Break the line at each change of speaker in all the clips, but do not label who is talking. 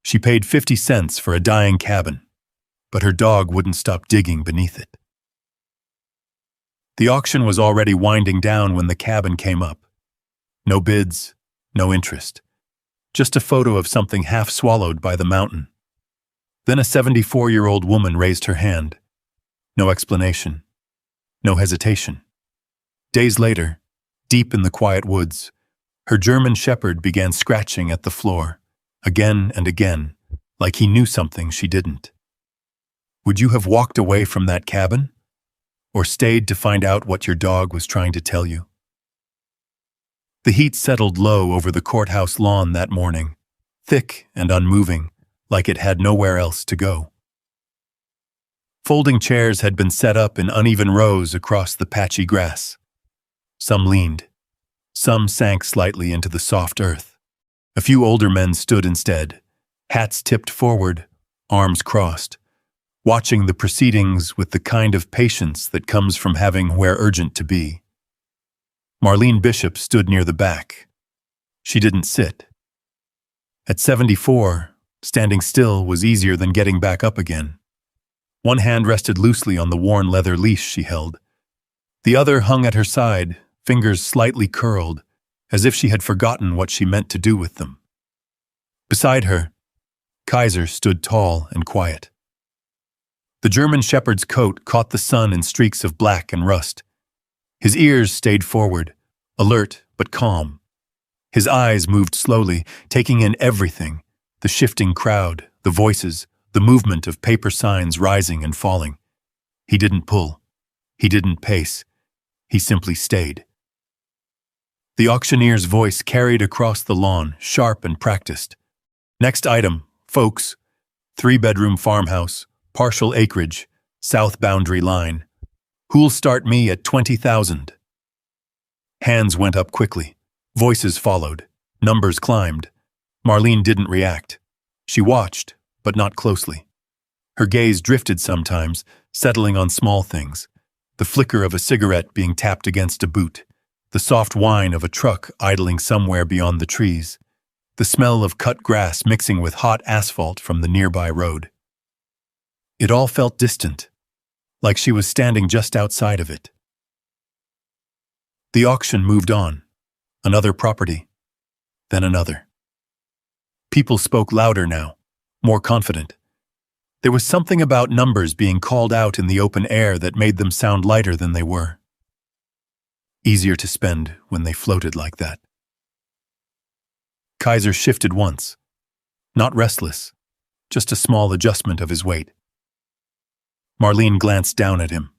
She paid 50 cents for a dying cabin, but her dog wouldn't stop digging beneath it. The auction was already winding down when the cabin came up. No bids, no interest. Just a photo of something half swallowed by the mountain. Then a 74-year-old woman raised her hand. No explanation. No hesitation. Days later, deep in the quiet woods, her German shepherd began scratching at the floor, again and again, like he knew something she didn't. Would you have walked away from that cabin? Or stayed to find out what your dog was trying to tell you? The heat settled low over the courthouse lawn that morning, thick and unmoving, like it had nowhere else to go. Folding chairs had been set up in uneven rows across the patchy grass. Some leaned. Some sank slightly into the soft earth. A few older men stood instead, hats tipped forward, arms crossed, watching the proceedings with the kind of patience that comes from having where urgent to be. Marlene Bishop stood near the back. She didn't sit. At 74, standing still was easier than getting back up again. One hand rested loosely on the worn leather leash she held. The other hung at her side, fingers slightly curled, as if she had forgotten what she meant to do with them. Beside her, Kaiser stood tall and quiet. The German shepherd's coat caught the sun in streaks of black and rust. His ears stayed forward, alert but calm. His eyes moved slowly, taking in everything, the shifting crowd, the voices, the movement of paper signs rising and falling. He didn't pull. He didn't pace. He simply stayed. The auctioneer's voice carried across the lawn, sharp and practiced. Next item, folks. 3-bedroom farmhouse, partial acreage, south boundary line. Who'll start me at 20,000? Hands went up quickly. Voices followed. Numbers climbed. Marlene didn't react. She watched, but not closely. Her gaze drifted sometimes, settling on small things. The flicker of a cigarette being tapped against a boot. The soft whine of a truck idling somewhere beyond the trees. The smell of cut grass mixing with hot asphalt from the nearby road. It all felt distant, like she was standing just outside of it. The auction moved on. Another property, then another. People spoke louder now, more confident. There was something about numbers being called out in the open air that made them sound lighter than they were. Easier to spend when they floated like that. Kaiser shifted once. Not restless, just a small adjustment of his weight. Marlene glanced down at him.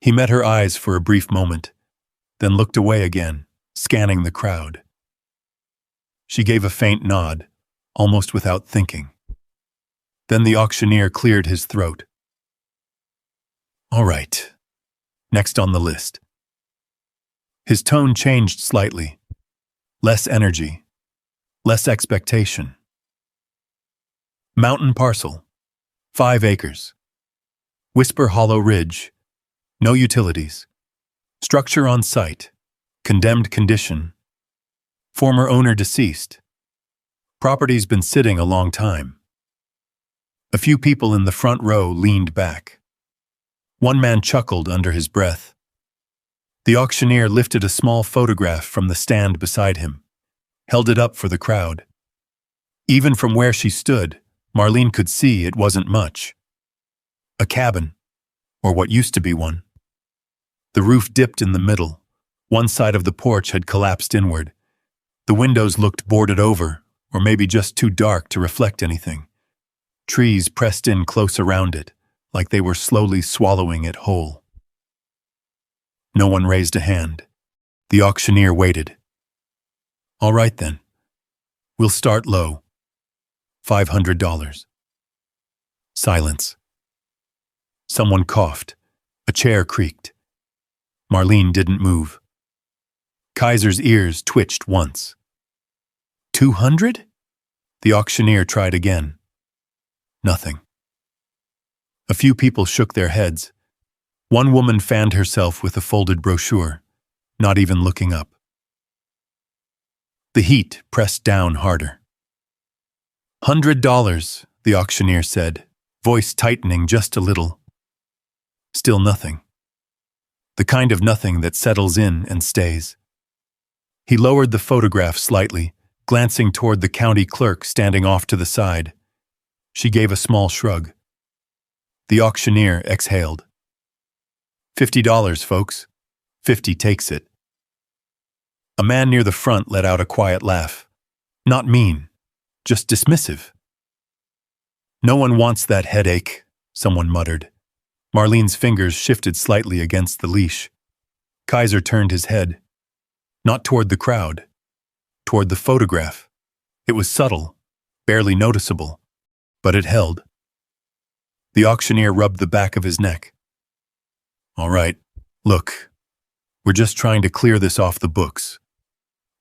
He met her eyes for a brief moment, then looked away again, scanning the crowd. She gave a faint nod, almost without thinking. Then the auctioneer cleared his throat. All right, next on the list. His tone changed slightly. Less energy, less expectation. Mountain parcel, 5 acres. Whisper Hollow Ridge, no utilities. Structure on site, condemned condition. Former owner deceased. Property's been sitting a long time. A few people in the front row leaned back. One man chuckled under his breath. The auctioneer lifted a small photograph from the stand beside him, held it up for the crowd. Even from where she stood, Marlene could see it wasn't much. A cabin, or what used to be one. The roof dipped in the middle. One side of the porch had collapsed inward. The windows looked boarded over, or maybe just too dark to reflect anything. Trees pressed in close around it, like they were slowly swallowing it whole. No one raised a hand. The auctioneer waited. All right then. We'll start low. $500. Silence. Someone coughed. A chair creaked. Marlene didn't move. Kaiser's ears twitched once. 200? The auctioneer tried again. Nothing. A few people shook their heads. One woman fanned herself with a folded brochure, not even looking up. The heat pressed down harder. $100, the auctioneer said, voice tightening just a little. Still nothing. The kind of nothing that settles in and stays. He lowered the photograph slightly, glancing toward the county clerk standing off to the side. She gave a small shrug. The auctioneer exhaled. $50, folks. 50 takes it. A man near the front let out a quiet laugh. Not mean, just dismissive. No one wants that headache, someone muttered. Marlene's fingers shifted slightly against the leash. Kaiser turned his head. Not toward the crowd. Toward the photograph. It was subtle, barely noticeable, but it held. The auctioneer rubbed the back of his neck. All right, look, we're just trying to clear this off the books.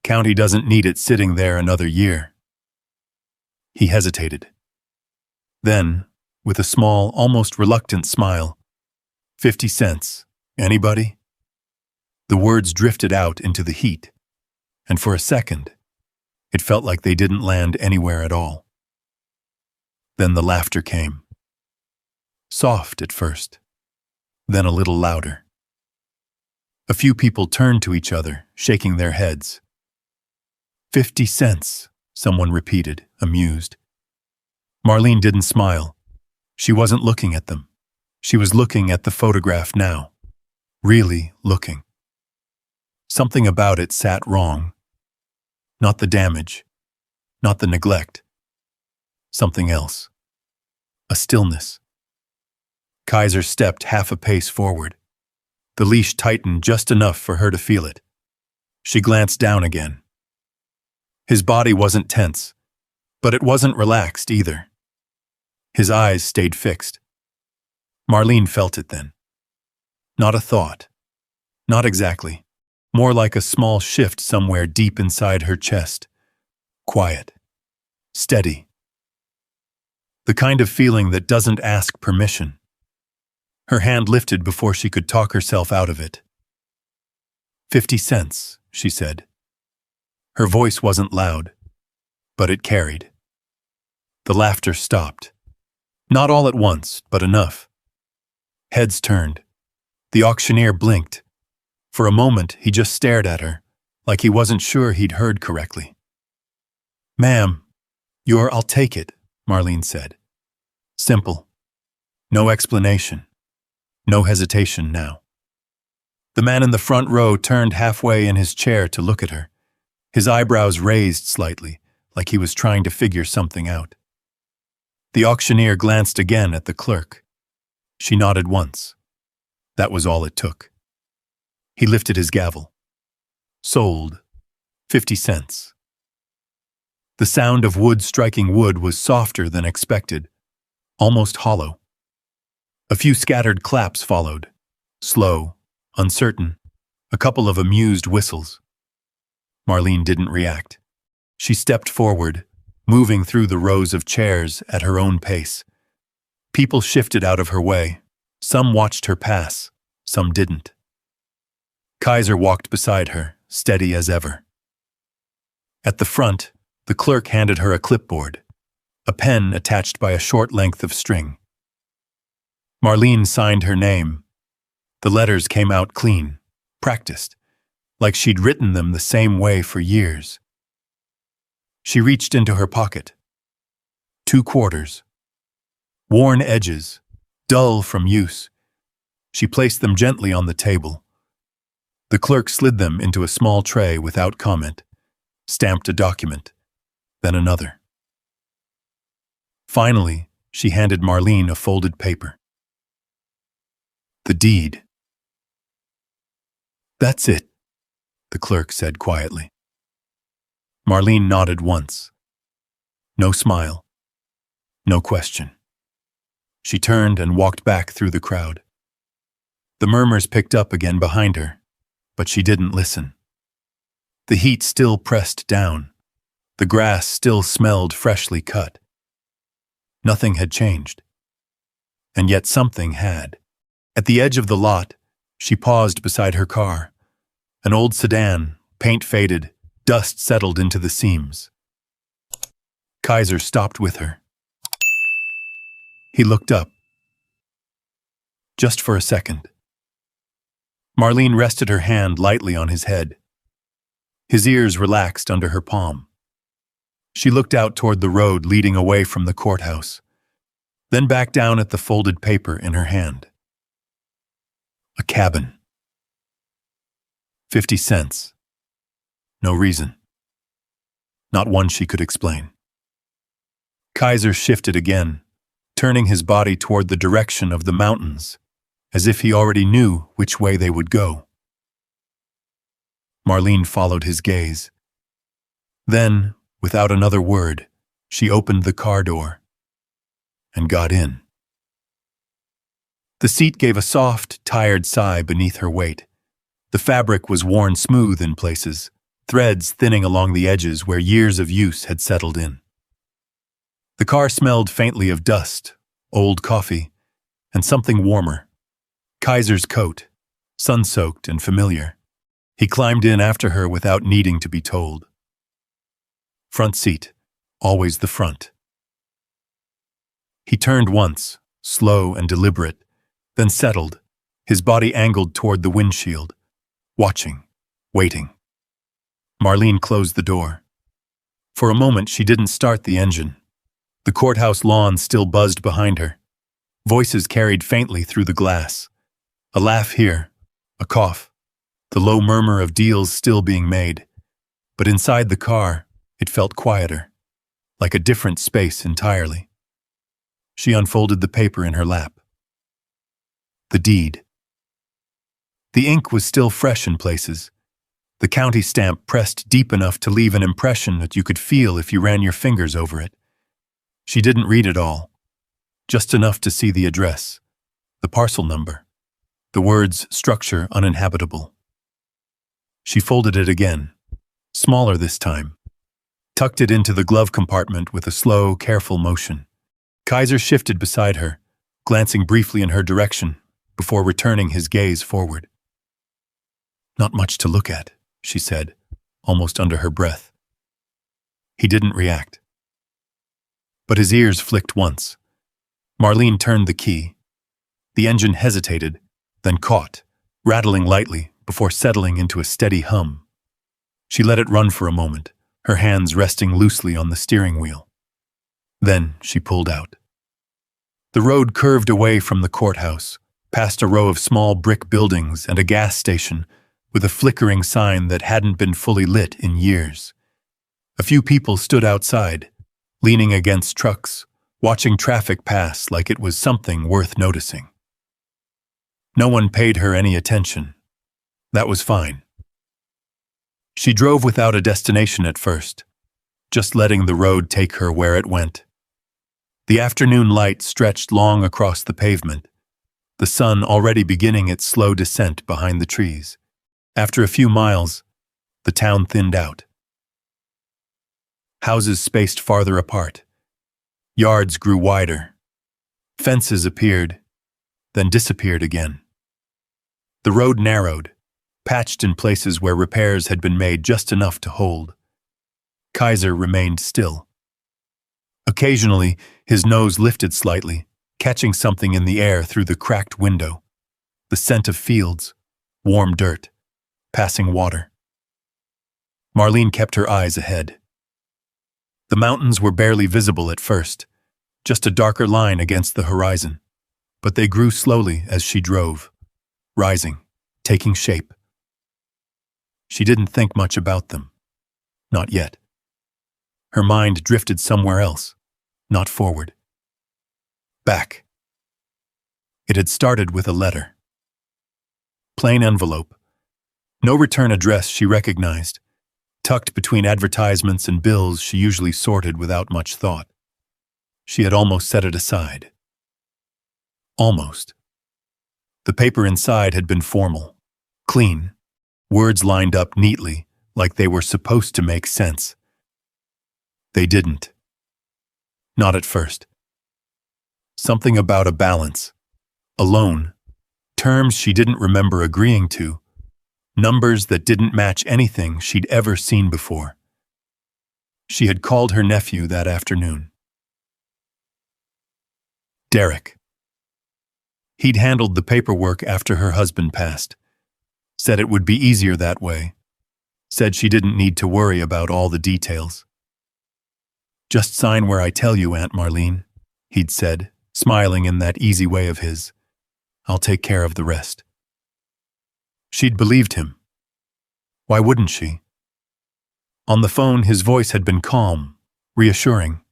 County doesn't need it sitting there another year. He hesitated. Then, with a small, almost reluctant smile, 50 cents, anybody? The words drifted out into the heat, and for a second, it felt like they didn't land anywhere at all. Then the laughter came. Soft at first, then a little louder. A few people turned to each other, shaking their heads. 50 cents, someone repeated, amused. Marlene didn't smile. She wasn't looking at them. She was looking at the photograph now. Really looking. Something about it sat wrong. Not the damage. Not the neglect. Something else. A stillness. Kaiser stepped half a pace forward. The leash tightened just enough for her to feel it. She glanced down again. His body wasn't tense, but it wasn't relaxed either. His eyes stayed fixed. Marlene felt it then. Not a thought. Not exactly. More like a small shift somewhere deep inside her chest. Quiet. Steady. The kind of feeling that doesn't ask permission. Her hand lifted before she could talk herself out of it. 50 cents, she said. Her voice wasn't loud, but it carried. The laughter stopped. Not all at once, but enough. Heads turned. The auctioneer blinked. For a moment, he just stared at her, like he wasn't sure he'd heard correctly. Ma'am, I'll take it, Marlene said. Simple. No explanation. No hesitation now. The man in the front row turned halfway in his chair to look at her. His eyebrows raised slightly, like he was trying to figure something out. The auctioneer glanced again at the clerk. She nodded once. That was all it took. He lifted his gavel. Sold. 50 cents. The sound of wood striking wood was softer than expected, almost hollow. A few scattered claps followed, slow, uncertain, a couple of amused whistles. Marlene didn't react. She stepped forward, moving through the rows of chairs at her own pace. People shifted out of her way. Some watched her pass, some didn't. Kaiser walked beside her, steady as ever. At the front, the clerk handed her a clipboard, a pen attached by a short length of string. Marlene signed her name. The letters came out clean, practiced, like she'd written them the same way for years. She reached into her pocket. 2 quarters. Worn edges, dull from use. She placed them gently on the table. The clerk slid them into a small tray without comment, stamped a document, then another. Finally, she handed Marlene a folded paper. The deed. That's it, the clerk said quietly. Marlene nodded once. No smile. No question. She turned and walked back through the crowd. The murmurs picked up again behind her, but she didn't listen. The heat still pressed down. The grass still smelled freshly cut. Nothing had changed. And yet something had. At the edge of the lot, she paused beside her car. An old sedan, paint faded, dust settled into the seams. Kaiser stopped with her. He looked up. Just for a second. Marlene rested her hand lightly on his head. His ears relaxed under her palm. She looked out toward the road leading away from the courthouse, then back down at the folded paper in her hand. A cabin. 50 cents. No reason. Not one she could explain. Kaiser shifted again, turning his body toward the direction of the mountains, as if he already knew which way they would go. Marlene followed his gaze. Then, without another word, she opened the car door and got in. The seat gave a soft, tired sigh beneath her weight. The fabric was worn smooth in places, threads thinning along the edges where years of use had settled in. The car smelled faintly of dust, old coffee, and something warmer. Kaiser's coat, sun-soaked and familiar. He climbed in after her without needing to be told. Front seat, always the front. He turned once, slow and deliberate, then settled, his body angled toward the windshield, watching, waiting. Marlene closed the door. For a moment, she didn't start the engine. The courthouse lawn still buzzed behind her. Voices carried faintly through the glass. A laugh here, a cough, the low murmur of deals still being made. But inside the car, it felt quieter, like a different space entirely. She unfolded the paper in her lap. The deed. The ink was still fresh in places, the county stamp pressed deep enough to leave an impression that you could feel if you ran your fingers over it. She didn't read it all, just enough to see the address, the parcel number, the words structure uninhabitable. She folded it again, smaller this time, tucked it into the glove compartment with a slow, careful motion. Kaiser shifted beside her, glancing briefly in her direction before returning his gaze forward. "Not much to look at," she said, almost under her breath. He didn't react. But his ears flicked once. Marlene turned the key. The engine hesitated, then caught, rattling lightly before settling into a steady hum. She let it run for a moment, her hands resting loosely on the steering wheel. Then she pulled out. The road curved away from the courthouse, past a row of small brick buildings and a gas station with a flickering sign that hadn't been fully lit in years. A few people stood outside, leaning against trucks, watching traffic pass like it was something worth noticing. No one paid her any attention. That was fine. She drove without a destination at first, just letting the road take her where it went. The afternoon light stretched long across the pavement, the sun already beginning its slow descent behind the trees. After a few miles, the town thinned out. Houses spaced farther apart. Yards grew wider. Fences appeared, then disappeared again. The road narrowed, patched in places where repairs had been made just enough to hold. Kaiser remained still. Occasionally, his nose lifted slightly, catching something in the air through the cracked window. The scent of fields, warm dirt, passing water. Marlene kept her eyes ahead. The mountains were barely visible at first, just a darker line against the horizon, but they grew slowly as she drove, rising, taking shape. She didn't think much about them. Not yet. Her mind drifted somewhere else, not forward. Back. It had started with a letter. Plain envelope. No return address she recognized, tucked between advertisements and bills she usually sorted without much thought. She had almost set it aside. Almost. The paper inside had been formal, clean, words lined up neatly like they were supposed to make sense. They didn't. Not at first. Something about a balance, a loan, terms she didn't remember agreeing to, numbers that didn't match anything she'd ever seen before. She had called her nephew that afternoon. Derek. He'd handled the paperwork after her husband passed. Said it would be easier that way. Said she didn't need to worry about all the details. "Just sign where I tell you, Aunt Marlene," he'd said, smiling in that easy way of his. "I'll take care of the rest." She'd believed him. Why wouldn't she? On the phone, his voice had been calm, reassuring.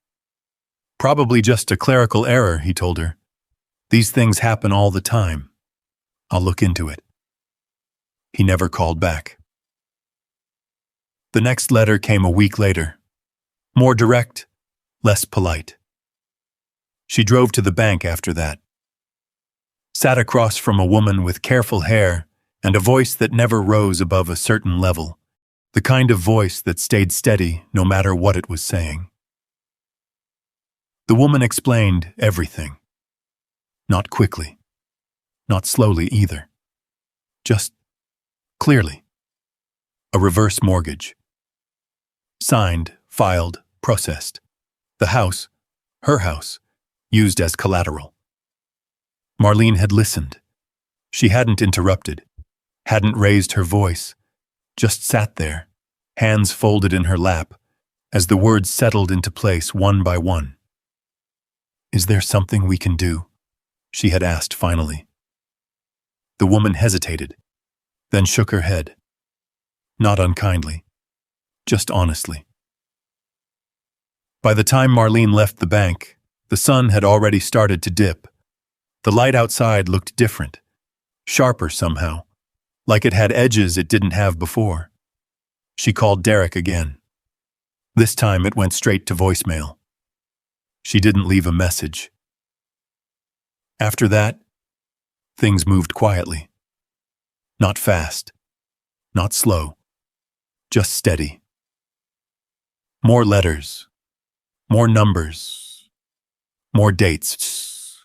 "Probably just a clerical error," he told her. "These things happen all the time. I'll look into it." He never called back. The next letter came a week later. More direct, less polite. She drove to the bank after that. Sat across from a woman with careful hair and a voice that never rose above a certain level, the kind of voice that stayed steady no matter what it was saying. The woman explained everything. Not quickly. Not slowly either. Just clearly. A reverse mortgage. Signed, filed, processed. The house, her house, used as collateral. Marlene had listened. She hadn't interrupted, hadn't raised her voice, just sat there, hands folded in her lap, as the words settled into place one by one. "Is there something we can do?" she had asked finally. The woman hesitated, then shook her head. Not unkindly, just honestly. By the time Marlene left the bank, the sun had already started to dip. The light outside looked different, sharper somehow, like it had edges it didn't have before. She called Derek again. This time it went straight to voicemail. She didn't leave a message. After that, things moved quietly. Not fast, not slow, just steady. More letters, more numbers, more dates.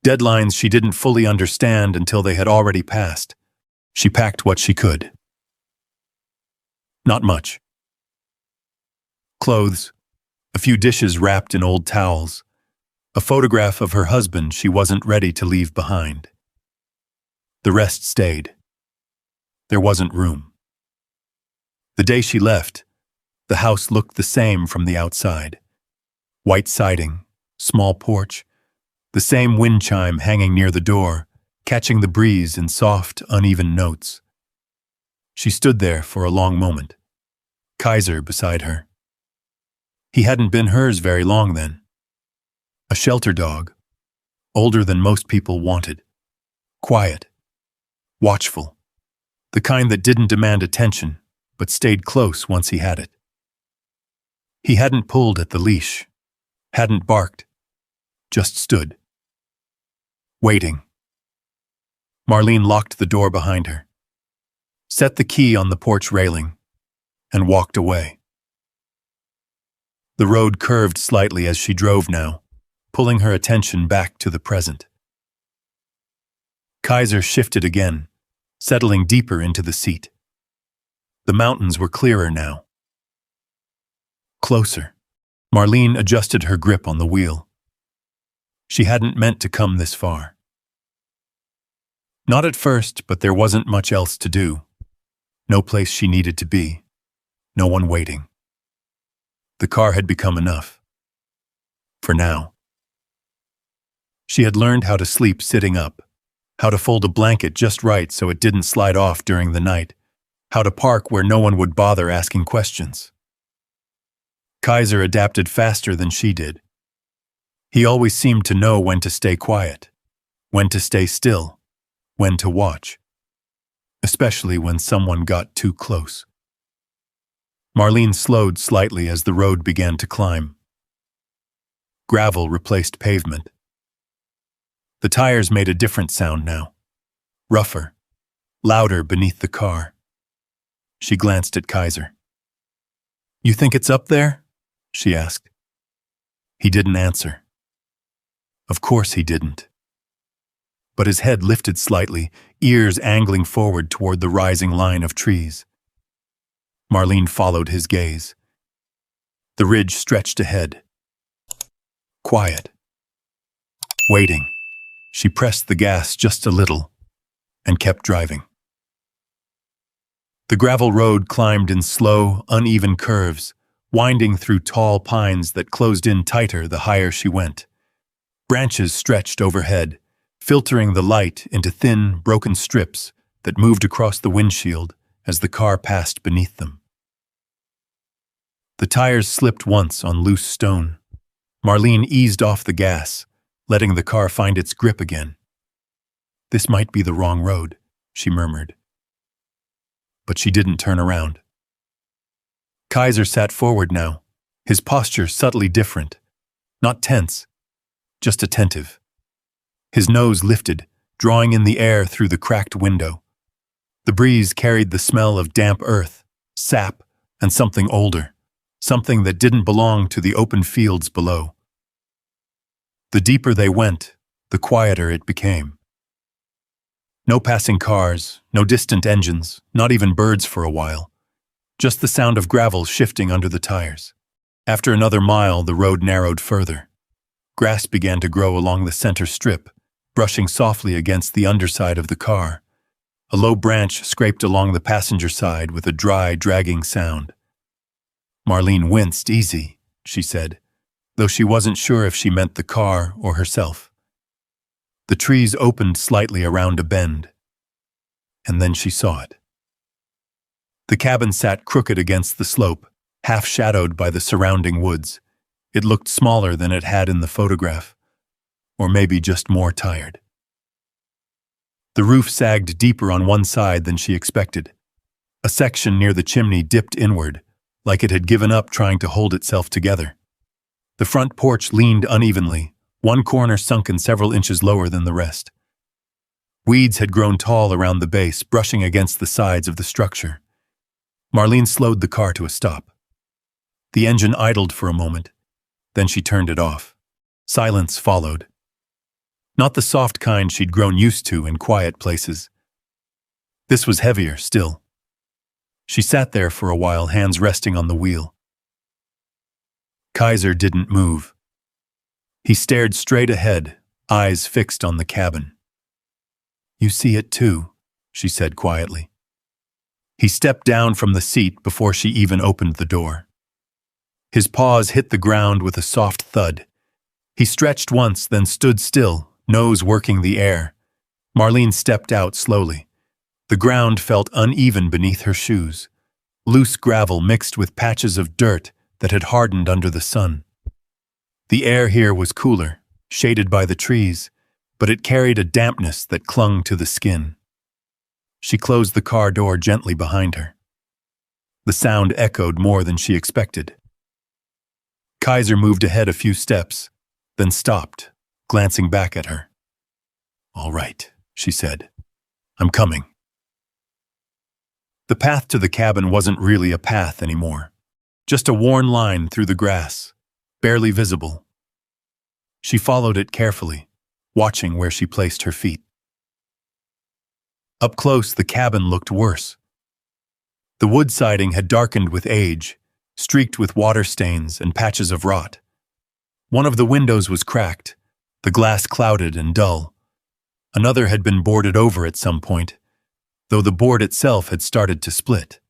Deadlines she didn't fully understand until they had already passed. She packed what she could. Not much. Clothes, a few dishes wrapped in old towels, a photograph of her husband she wasn't ready to leave behind. The rest stayed. There wasn't room. The day she left, the house looked the same from the outside. White siding, small porch, the same wind chime hanging near the door, catching the breeze in soft, uneven notes. She stood there for a long moment, Kaiser beside her. He hadn't been hers very long then. A shelter dog, older than most people wanted. Quiet, watchful, the kind that didn't demand attention, but stayed close once he had it. He hadn't pulled at the leash, hadn't barked, just stood. Waiting. Marlene locked the door behind her, set the key on the porch railing, and walked away. The road curved slightly as she drove now, pulling her attention back to the present. Kaiser shifted again, settling deeper into the seat. The mountains were clearer now. Closer. Marlene adjusted her grip on the wheel. She hadn't meant to come this far. Not at first, but there wasn't much else to do. No place she needed to be. No one waiting. The car had become enough. For now. She had learned how to sleep sitting up, how to fold a blanket just right so it didn't slide off during the night, how to park where no one would bother asking questions. Kaiser adapted faster than she did. He always seemed to know when to stay quiet, when to stay still, when to watch, especially when someone got too close. Marlene slowed slightly as the road began to climb. Gravel replaced pavement. The tires made a different sound now, rougher, louder beneath the car. She glanced at Kaiser. "You think it's up there?" she asked. He didn't answer. Of course he didn't. But his head lifted slightly, ears angling forward toward the rising line of trees. Marlene followed his gaze. The ridge stretched ahead. Quiet. Waiting. She pressed the gas just a little and kept driving. The gravel road climbed in slow, uneven curves, winding through tall pines that closed in tighter the higher she went. Branches stretched overhead, filtering the light into thin, broken strips that moved across the windshield as the car passed beneath them. The tires slipped once on loose stone. Marlene eased off the gas, letting the car find its grip again. This might be the wrong road, she murmured. But she didn't turn around. Kaiser sat forward now, his posture subtly different. Not tense, just attentive. His nose lifted, drawing in the air through the cracked window. The breeze carried the smell of damp earth, sap, and something older, something that didn't belong to the open fields below. The deeper they went, the quieter it became. No passing cars, no distant engines, not even birds for a while. Just the sound of gravel shifting under the tires. After another mile, the road narrowed further. Grass began to grow along the center strip, brushing softly against the underside of the car. A low branch scraped along the passenger side with a dry, dragging sound. Marlene winced. Easy, she said, though she wasn't sure if she meant the car or herself. The trees opened slightly around a bend, and then she saw it. The cabin sat crooked against the slope, half shadowed by the surrounding woods. It looked smaller than it had in the photograph, or maybe just more tired. The roof sagged deeper on one side than she expected. A section near the chimney dipped inward, like it had given up trying to hold itself together. The front porch leaned unevenly, one corner sunken several inches lower than the rest. Weeds had grown tall around the base, brushing against the sides of the structure. Marlene slowed the car to a stop. The engine idled for a moment, then she turned it off. Silence followed. Not the soft kind she'd grown used to in quiet places. This was heavier still. She sat there for a while, hands resting on the wheel. Kaiser didn't move. He stared straight ahead, eyes fixed on the cabin. "You see it too," she said quietly. He stepped down from the seat before she even opened the door. His paws hit the ground with a soft thud. He stretched once, then stood still, nose working the air. Marlene stepped out slowly. The ground felt uneven beneath her shoes, loose gravel mixed with patches of dirt that had hardened under the sun. The air here was cooler, shaded by the trees, but it carried a dampness that clung to the skin. She closed the car door gently behind her. The sound echoed more than she expected. Kaiser moved ahead a few steps, then stopped, glancing back at her. "All right," she said. "I'm coming." The path to the cabin wasn't really a path anymore, just a worn line through the grass, barely visible. She followed it carefully, watching where she placed her feet. Up close, the cabin looked worse. The wood siding had darkened with age, streaked with water stains and patches of rot. One of the windows was cracked, the glass clouded and dull. Another had been boarded over at some point, though the board itself had started to split.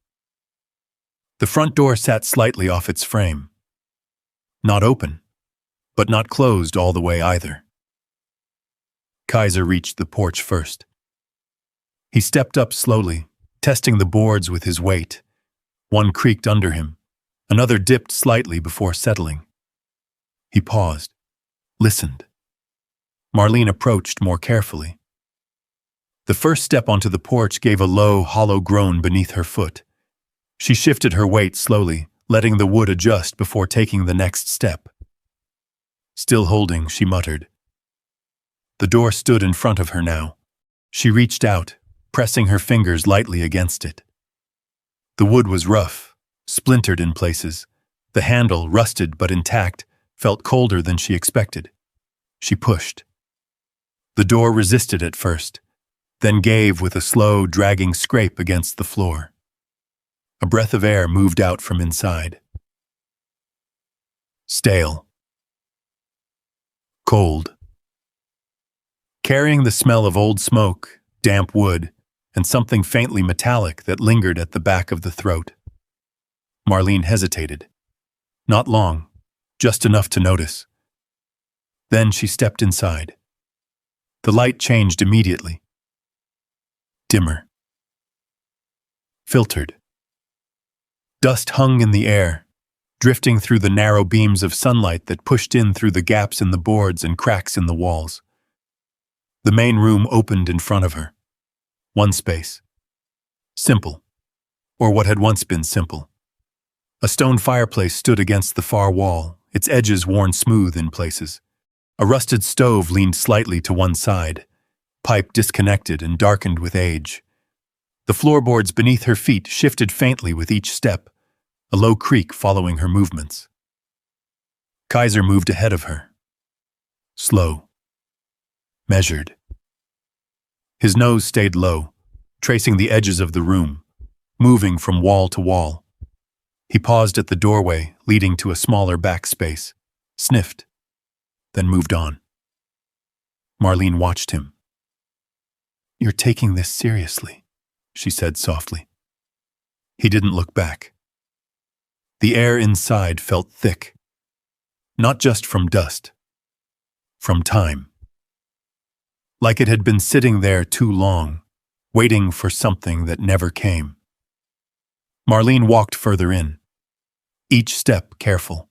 The front door sat slightly off its frame. Not open, but not closed all the way either. Kaiser reached the porch first. He stepped up slowly, testing the boards with his weight. One creaked under him. Another dipped slightly before settling. He paused, listened. Marlene approached more carefully. The first step onto the porch gave a low, hollow groan beneath her foot. She shifted her weight slowly, letting the wood adjust before taking the next step. Still holding, she muttered. The door stood in front of her now. She reached out, pressing her fingers lightly against it. The wood was rough, splintered in places. The handle, rusted but intact, felt colder than she expected. She pushed. The door resisted at first, then gave with a slow, dragging scrape against the floor. A breath of air moved out from inside. stale, cold, carrying the smell of old smoke, damp wood, and something faintly metallic that lingered at the back of the throat. Marlene hesitated. Not long, just enough to notice. Then she stepped inside. The light changed immediately. Dimmer. Filtered. Dust hung in the air, drifting through the narrow beams of sunlight that pushed in through the gaps in the boards and cracks in the walls. The main room opened in front of her. One space. Simple. Or what had once been simple. A stone fireplace stood against the far wall, its edges worn smooth in places. A rusted stove leaned slightly to one side, pipe disconnected and darkened with age. The floorboards beneath her feet shifted faintly with each step, a low creak following her movements. Kaiser moved ahead of her. Slow. Measured. His nose stayed low, tracing the edges of the room, moving from wall to wall. He paused at the doorway, leading to a smaller back space, sniffed, then moved on. Marlene watched him. "You're taking this seriously," she said softly. He didn't look back. The air inside felt thick, not just from dust, from time. Like it had been sitting there too long, waiting for something that never came. Marlene walked further in, each step careful.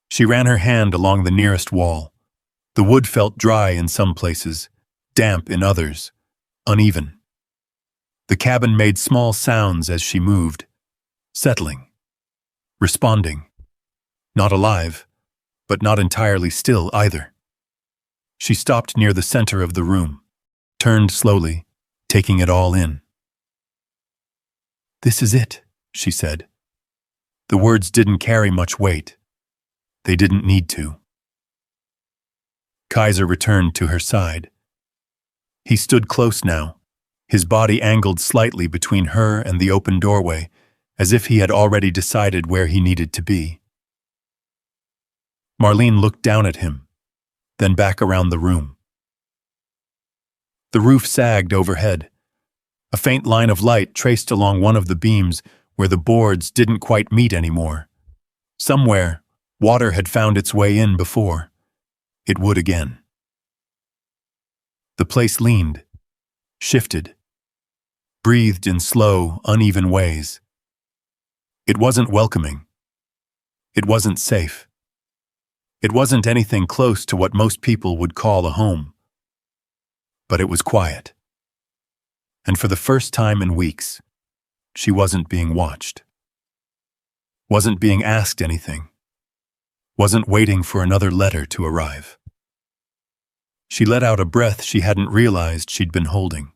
She ran her hand along the nearest wall. The wood felt dry in some places, damp in others, uneven. The cabin made small sounds as she moved, settling, responding. Not alive, but not entirely still either. She stopped near the center of the room, turned slowly, taking it all in. "This is it," she said. The words didn't carry much weight. They didn't need to. Kaiser returned to her side. He stood close now, his body angled slightly between her and the open doorway, as if he had already decided where he needed to be. Marlene looked down at him, then back around the room. The roof sagged overhead. A faint line of light traced along one of the beams where the boards didn't quite meet anymore. Somewhere, water had found its way in before. It would again. The place leaned, shifted, breathed in slow, uneven ways. It wasn't welcoming. It wasn't safe. It wasn't anything close to what most people would call a home. But it was quiet. And for the first time in weeks, she wasn't being watched. Wasn't being asked anything. Wasn't waiting for another letter to arrive. She let out a breath she hadn't realized she'd been holding.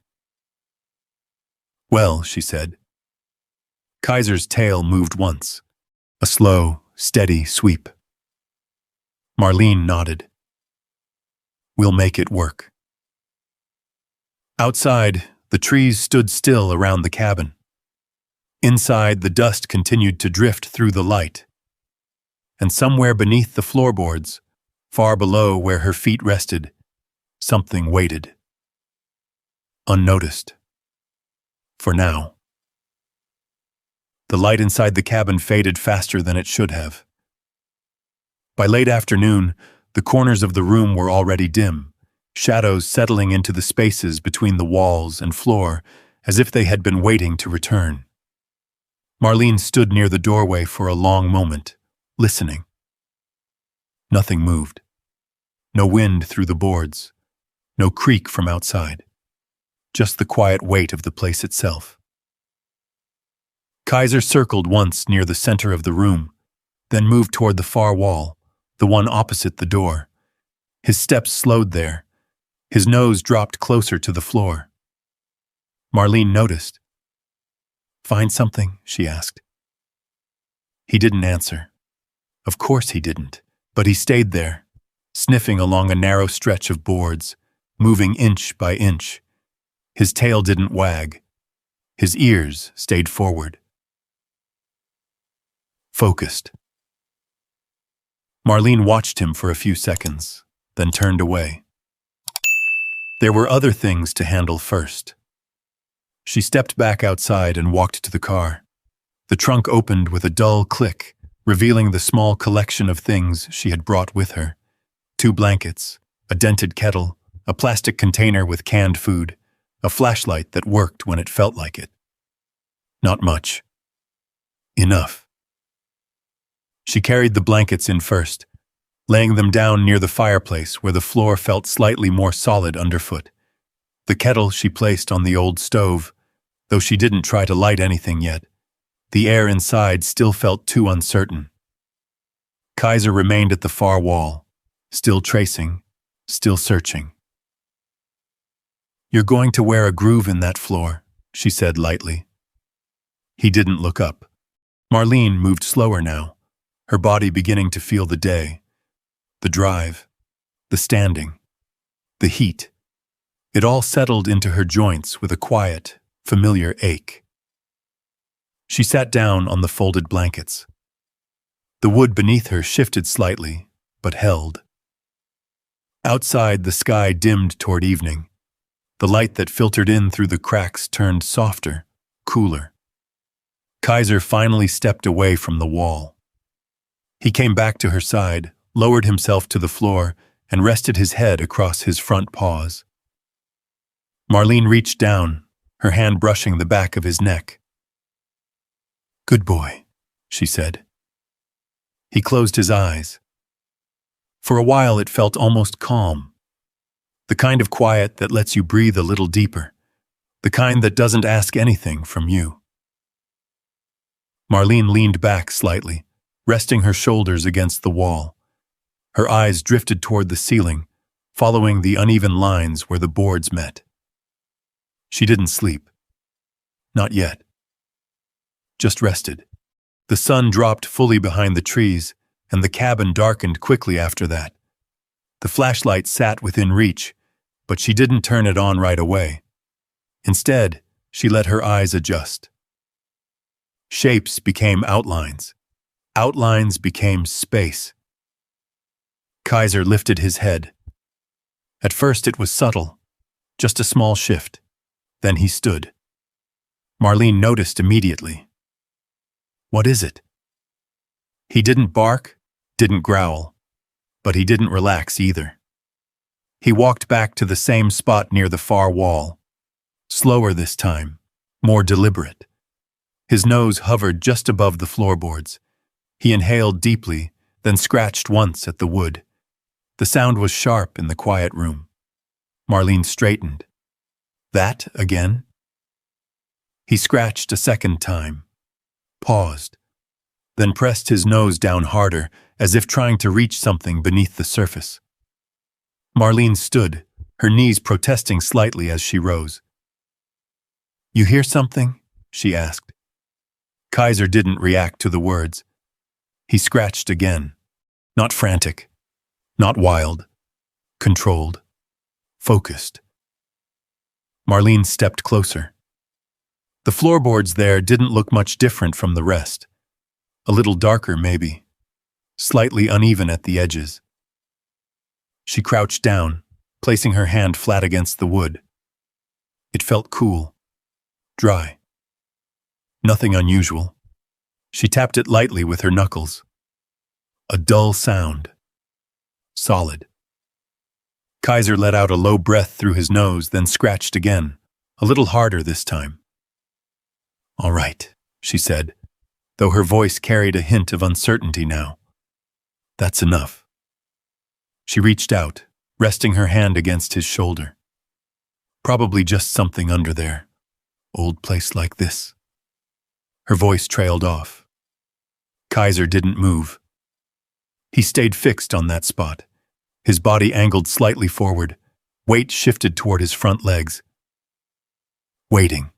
"Well," she said. Kaiser's tail moved once, a slow, steady sweep. Marlene nodded. "We'll make it work." Outside, the trees stood still around the cabin. Inside, the dust continued to drift through the light. And somewhere beneath the floorboards, far below where her feet rested, something waited. Unnoticed. For now. The light inside the cabin faded faster than it should have. By late afternoon, the corners of the room were already dim, shadows settling into the spaces between the walls and floor as if they had been waiting to return. Marlene stood near the doorway for a long moment, listening. Nothing moved. No wind through the boards. No creak from outside. Just the quiet weight of the place itself. Kaiser circled once near the center of the room, then moved toward the far wall, the one opposite the door. His steps slowed there. His nose dropped closer to the floor. Marlene noticed. "Find something?" she asked. He didn't answer. Of course he didn't, but he stayed there, sniffing along a narrow stretch of boards, moving inch by inch. His tail didn't wag. His ears stayed forward. Focused. Marlene watched him for a few seconds, then turned away. There were other things to handle first. She stepped back outside and walked to the car. The trunk opened with a dull click, revealing the small collection of things she had brought with her. 2 blankets, a dented kettle, a plastic container with canned food, a flashlight that worked when it felt like it. Not much. Enough. She carried the blankets in first, laying them down near the fireplace where the floor felt slightly more solid underfoot. The kettle she placed on the old stove, though she didn't try to light anything yet. The air inside still felt too uncertain. Kaiser remained at the far wall, still tracing, still searching. "You're going to wear a groove in that floor," she said lightly. He didn't look up. Marlene moved slower now, her body beginning to feel the day, the drive, the standing, the heat. It all settled into her joints with a quiet, familiar ache. She sat down on the folded blankets. The wood beneath her shifted slightly, but held. Outside, the sky dimmed toward evening. The light that filtered in through the cracks turned softer, cooler. Kaiser finally stepped away from the wall. He came back to her side, lowered himself to the floor, and rested his head across his front paws. Marlene reached down, her hand brushing the back of his neck. "Good boy," she said. He closed his eyes. For a while it felt almost calm. The kind of quiet that lets you breathe a little deeper. The kind that doesn't ask anything from you. Marlene leaned back slightly, resting her shoulders against the wall. Her eyes drifted toward the ceiling, following the uneven lines where the boards met. She didn't sleep. Not yet. Just rested. The sun dropped fully behind the trees, and the cabin darkened quickly after that. The flashlight sat within reach, but she didn't turn it on right away. Instead, she let her eyes adjust. Shapes became outlines. Outlines became space. Kaiser lifted his head. At first it was subtle, just a small shift. Then he stood. Marlene noticed immediately. "What is it?" He didn't bark, didn't growl, but he didn't relax either. He walked back to the same spot near the far wall. Slower this time, more deliberate. His nose hovered just above the floorboards. He inhaled deeply, then scratched once at the wood. The sound was sharp in the quiet room. Marlene straightened. "That again?" He scratched a second time, paused, then pressed his nose down harder, as if trying to reach something beneath the surface. Marlene stood, her knees protesting slightly as she rose. "You hear something?" she asked. Kaiser didn't react to the words. He scratched again. Not frantic, not wild, controlled, focused. Marlene stepped closer. The floorboards there didn't look much different from the rest. A little darker, maybe. Slightly uneven at the edges. She crouched down, placing her hand flat against the wood. It felt cool, dry. Nothing unusual. She tapped it lightly with her knuckles. A dull sound. Solid. Kaiser let out a low breath through his nose, then scratched again, a little harder this time. "All right," she said, though her voice carried a hint of uncertainty now. "That's enough." She reached out, resting her hand against his shoulder. "Probably just something under there. Old place like this." Her voice trailed off. Kaiser didn't move. He stayed fixed on that spot, his body angled slightly forward, weight shifted toward his front legs. Waiting.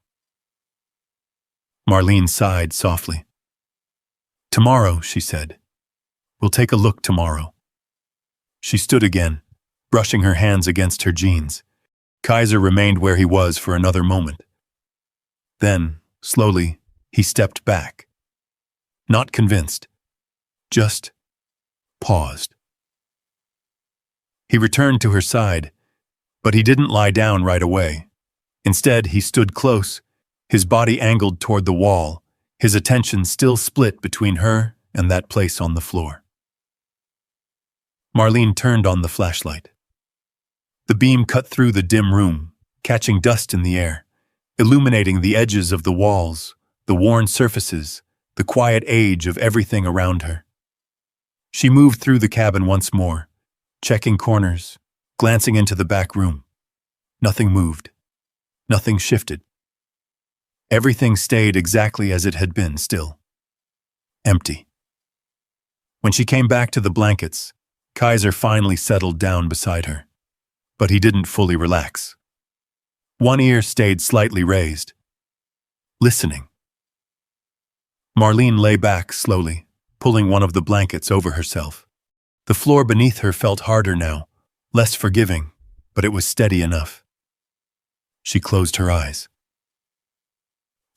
Marlene sighed softly. "Tomorrow," she said. "We'll take a look tomorrow." She stood again, brushing her hands against her jeans. Kaiser remained where he was for another moment. Then, slowly, he stepped back. Not convinced. Just paused. He returned to her side, but he didn't lie down right away. Instead, he stood close, his body angled toward the wall, his attention still split between her and that place on the floor. Marlene turned on the flashlight. The beam cut through the dim room, catching dust in the air, illuminating the edges of the walls, the worn surfaces, the quiet age of everything around her. She moved through the cabin once more, checking corners, glancing into the back room. Nothing moved. Nothing shifted. Everything stayed exactly as it had been still. Empty. When she came back to the blankets, Kaiser finally settled down beside her. But he didn't fully relax. One ear stayed slightly raised, listening. Marlene lay back slowly, pulling one of the blankets over herself. The floor beneath her felt harder now, less forgiving, but it was steady enough. She closed her eyes.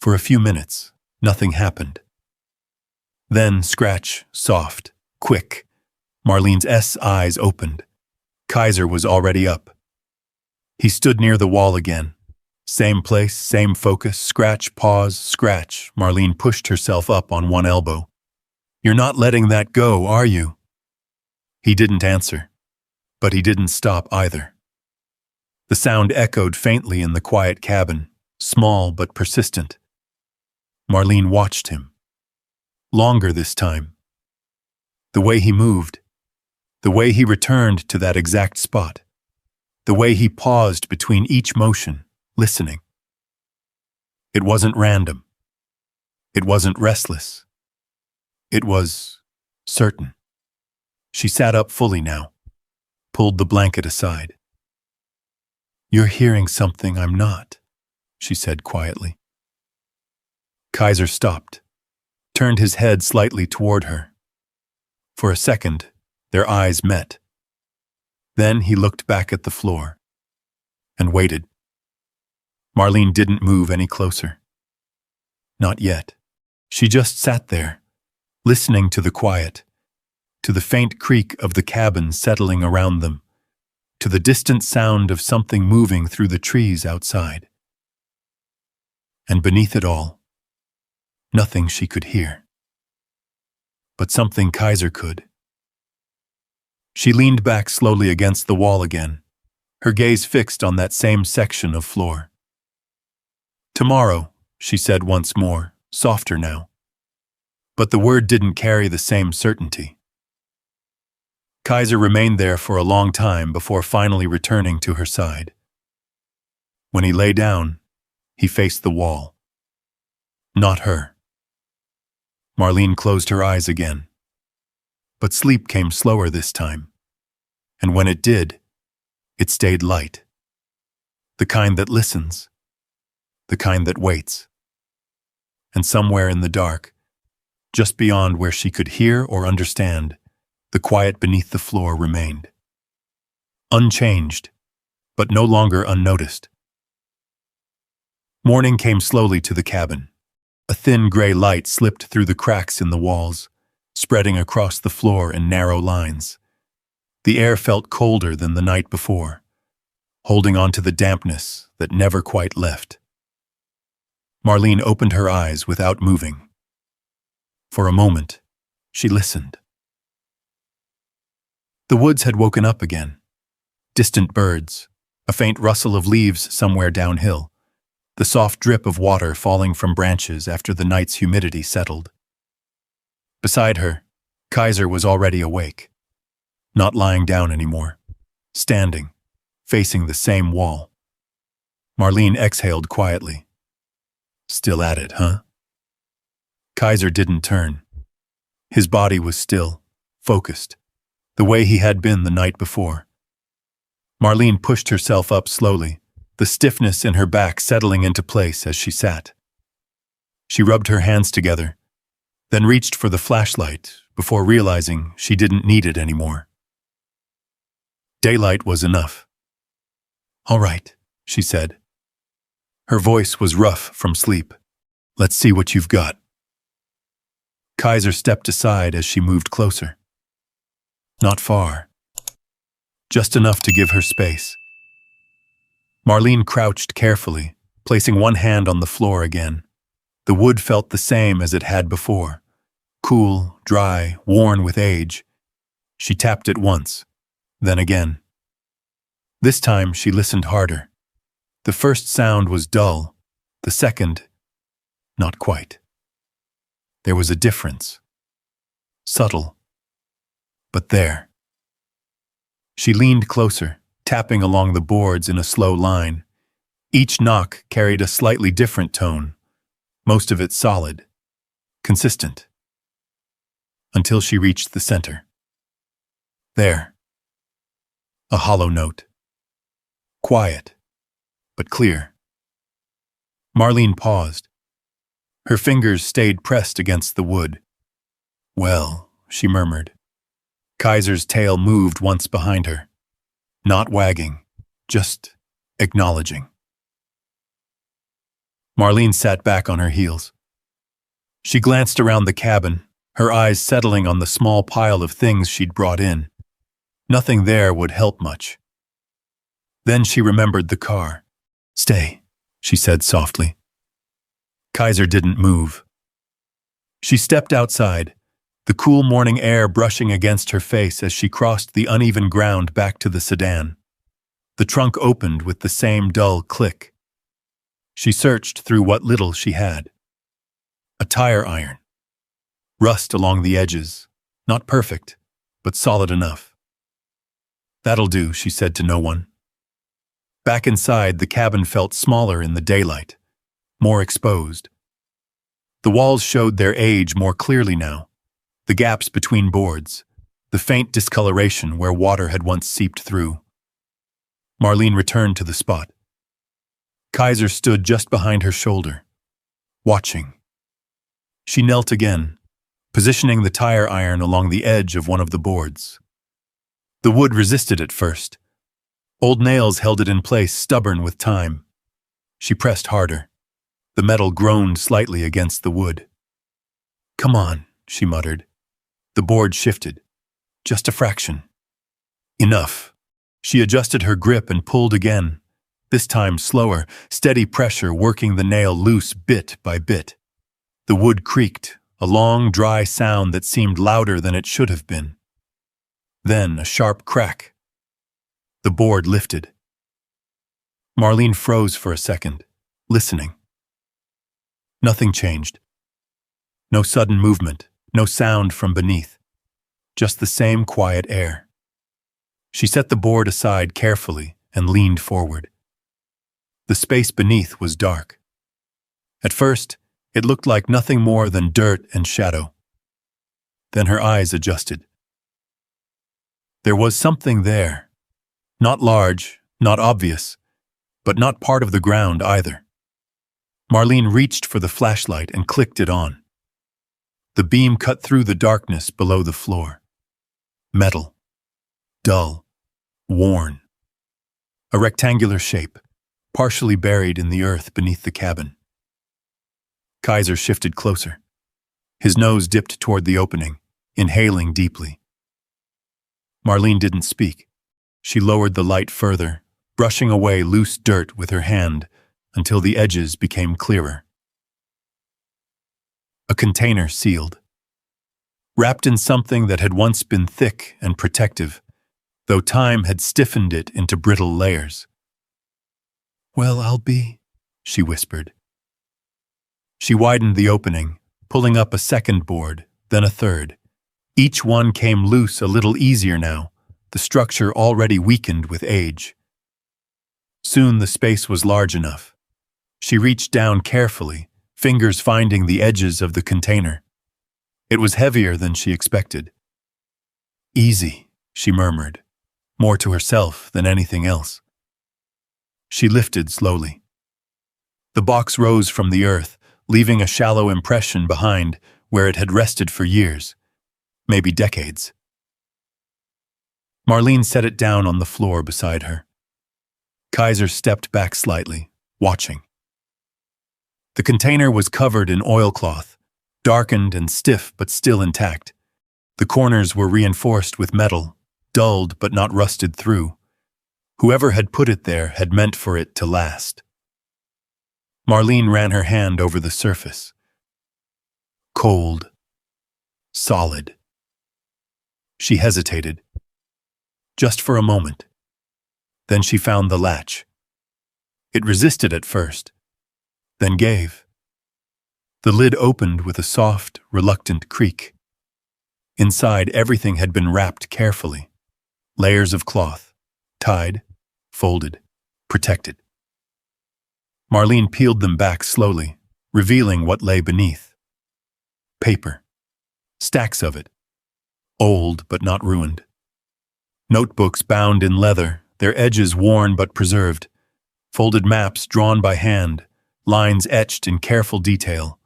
For a few minutes, nothing happened. Then, scratch, soft, quick, Marlene's eyes opened. Kaiser was already up. He stood near the wall again. Same place, same focus, scratch, pause, scratch. Marlene pushed herself up on one elbow. "You're not letting that go, are you?" He didn't answer, but he didn't stop either. The sound echoed faintly in the quiet cabin, small but persistent. Marlene watched him. Longer this time. The way he moved, the way he returned to that exact spot, the way he paused between each motion, listening. It wasn't random. It wasn't restless. It was certain. She sat up fully now, pulled the blanket aside. "You're hearing something I'm not," she said quietly. Kaiser stopped, turned his head slightly toward her. For a second, their eyes met. Then he looked back at the floor and waited. Marlene didn't move any closer. Not yet. She just sat there, listening to the quiet, to the faint creak of the cabin settling around them, to the distant sound of something moving through the trees outside. And beneath it all, nothing she could hear. But something Kaiser could. She leaned back slowly against the wall again, her gaze fixed on that same section of floor. "Tomorrow," she said once more, softer now. But the word didn't carry the same certainty. Kaiser remained there for a long time before finally returning to her side. When he lay down, he faced the wall. Not her. Marlene closed her eyes again. But sleep came slower this time. And when it did, it stayed light. The kind that listens. The kind that waits. And somewhere in the dark, just beyond where she could hear or understand, the quiet beneath the floor remained. Unchanged, but no longer unnoticed. Morning came slowly to the cabin. A thin gray light slipped through the cracks in the walls, spreading across the floor in narrow lines. The air felt colder than the night before, holding on to the dampness that never quite left. Marlene opened her eyes without moving. For a moment, she listened. The woods had woken up again. Distant birds, a faint rustle of leaves somewhere downhill, the soft drip of water falling from branches after the night's humidity settled. Beside her, Kaiser was already awake, not lying down anymore, standing, facing the same wall. Marlene exhaled quietly. "Still at it, huh?" Kaiser didn't turn. His body was still, focused, the way he had been the night before. Marlene pushed herself up slowly, the stiffness in her back settling into place as she sat. She rubbed her hands together, then reached for the flashlight before realizing she didn't need it anymore. Daylight was enough. "All right," she said. Her voice was rough from sleep. "Let's see what you've got." Kaiser stepped aside as she moved closer. Not far. Just enough to give her space. Marlene crouched carefully, placing one hand on the floor again. The wood felt the same as it had before. Cool, dry, worn with age. She tapped it once, then again. This time she listened harder. The first sound was dull, the second, not quite. There was a difference. Subtle, but there. She leaned closer, tapping along the boards in a slow line. Each knock carried a slightly different tone, most of it solid, consistent, until she reached the center. There. A hollow note. Quiet, but clear. Marlene paused. Her fingers stayed pressed against the wood. Well, she murmured. Kaiser's tail moved once behind her. Not wagging, just acknowledging. Marlene sat back on her heels. She glanced around the cabin, her eyes settling on the small pile of things she'd brought in. Nothing there would help much. Then she remembered the car. Stay, she said softly. Kaiser didn't move. She stepped outside, the cool morning air brushing against her face as she crossed the uneven ground back to the sedan. The trunk opened with the same dull click. She searched through what little she had. A tire iron. Rust along the edges. Not perfect, but solid enough. That'll do, she said to no one. Back inside, the cabin felt smaller in the daylight, more exposed. The walls showed their age more clearly now, the gaps between boards, the faint discoloration where water had once seeped through. Marlene returned to the spot. Kaiser stood just behind her shoulder, watching. She knelt again, positioning the tire iron along the edge of one of the boards. The wood resisted at first. Old nails held it in place, stubborn with time. She pressed harder. The metal groaned slightly against the wood. Come on, she muttered. The board shifted. Just a fraction. Enough. She adjusted her grip and pulled again. This time slower, steady pressure working the nail loose bit by bit. The wood creaked, a long, dry sound that seemed louder than it should have been. Then a sharp crack. The board lifted. Marlene froze for a second, listening. Nothing changed. No sudden movement, no sound from beneath. Just the same quiet air. She set the board aside carefully and leaned forward. The space beneath was dark. At first, it looked like nothing more than dirt and shadow. Then her eyes adjusted. There was something there. Not large, not obvious, but not part of the ground either. Marlene reached for the flashlight and clicked it on. The beam cut through the darkness below the floor. Metal. Dull. Worn. A rectangular shape, partially buried in the earth beneath the cabin. Kaiser shifted closer. His nose dipped toward the opening, inhaling deeply. Marlene didn't speak. She lowered the light further, brushing away loose dirt with her hand until the edges became clearer. A container sealed. Wrapped in something that had once been thick and protective, though time had stiffened it into brittle layers. Well, I'll be, she whispered. She widened the opening, pulling up a second board, then a third. Each one came loose a little easier now, the structure already weakened with age. Soon the space was large enough. She reached down carefully, fingers finding the edges of the container. It was heavier than she expected. Easy, she murmured, more to herself than anything else. She lifted slowly. The box rose from the earth, leaving a shallow impression behind where it had rested for years, maybe decades. Marlene set it down on the floor beside her. Kaiser stepped back slightly, watching. The container was covered in oilcloth, darkened and stiff but still intact. The corners were reinforced with metal, dulled but not rusted through. Whoever had put it there had meant for it to last. Marlene ran her hand over the surface. Cold. Solid. She hesitated. Just for a moment. Then she found the latch. It resisted at first, then gave. The lid opened with a soft, reluctant creak. Inside, everything had been wrapped carefully. Layers of cloth, tied, folded, protected. Marlene peeled them back slowly, revealing what lay beneath. Paper. Stacks of it. Old but not ruined. Notebooks bound in leather, their edges worn but preserved. Folded maps drawn by hand, lines etched in careful detail.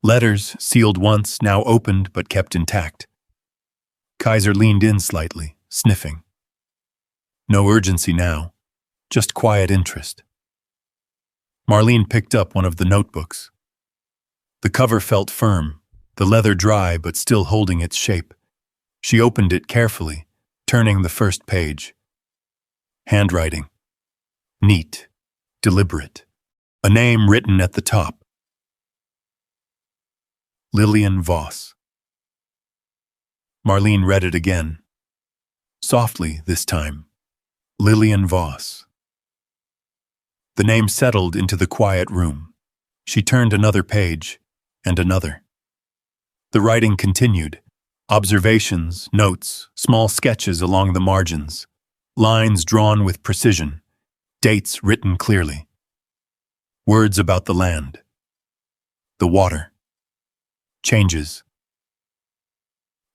Letters sealed once, now opened but kept intact. Kaiser leaned in slightly, sniffing. No urgency now, just quiet interest. Marlene picked up one of the notebooks. The cover felt firm, the leather dry but still holding its shape. She opened it carefully, turning the first page. Handwriting. Neat, deliberate. A name written at the top. Lillian Voss. Marlene read it again. Softly this time. Lillian Voss. The name settled into the quiet room. She turned another page, and another. The writing continued. Observations, notes, small sketches along the margins. Lines drawn with precision. Dates written clearly. Words about the land. The water. Changes.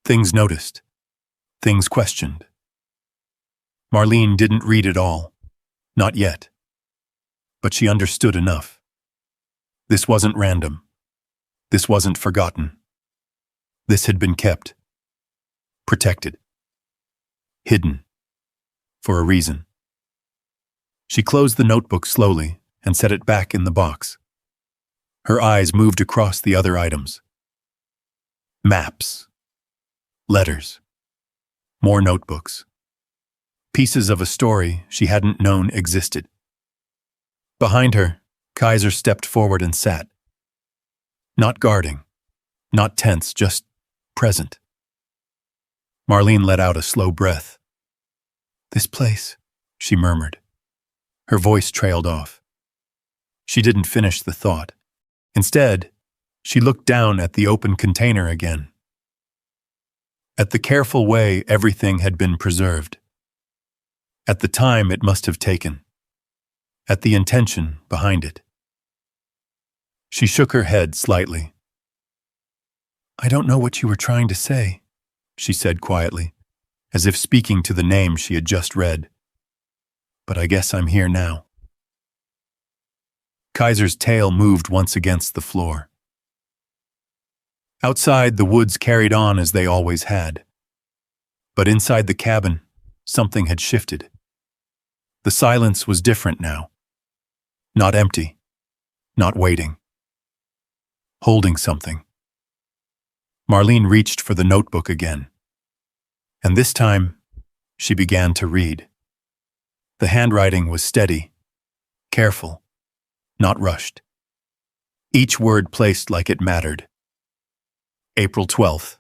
Things noticed. Things questioned. Marlene didn't read it all. Not yet. But she understood enough. This wasn't random. This wasn't forgotten. This had been kept. Protected. Hidden. For a reason. She closed the notebook slowly and set it back in the box. Her eyes moved across the other items. Maps. Letters. More notebooks. Pieces of a story she hadn't known existed. Behind her, Kaiser stepped forward and sat. Not guarding, not tense, just present. Marlene let out a slow breath. "This place," she murmured. Her voice trailed off. She didn't finish the thought. Instead, she looked down at the open container again. At the careful way everything had been preserved. At the time it must have taken. At the intention behind it. She shook her head slightly. "I don't know what you were trying to say," she said quietly, as if speaking to the name she had just read. "But I guess I'm here now." Kaiser's tail moved once against the floor. Outside, the woods carried on as they always had. But inside the cabin, something had shifted. The silence was different now. Not empty. Not waiting. Holding something. Marlene reached for the notebook again. And this time, she began to read. The handwriting was steady, careful, not rushed. Each word placed like it mattered. April 12th.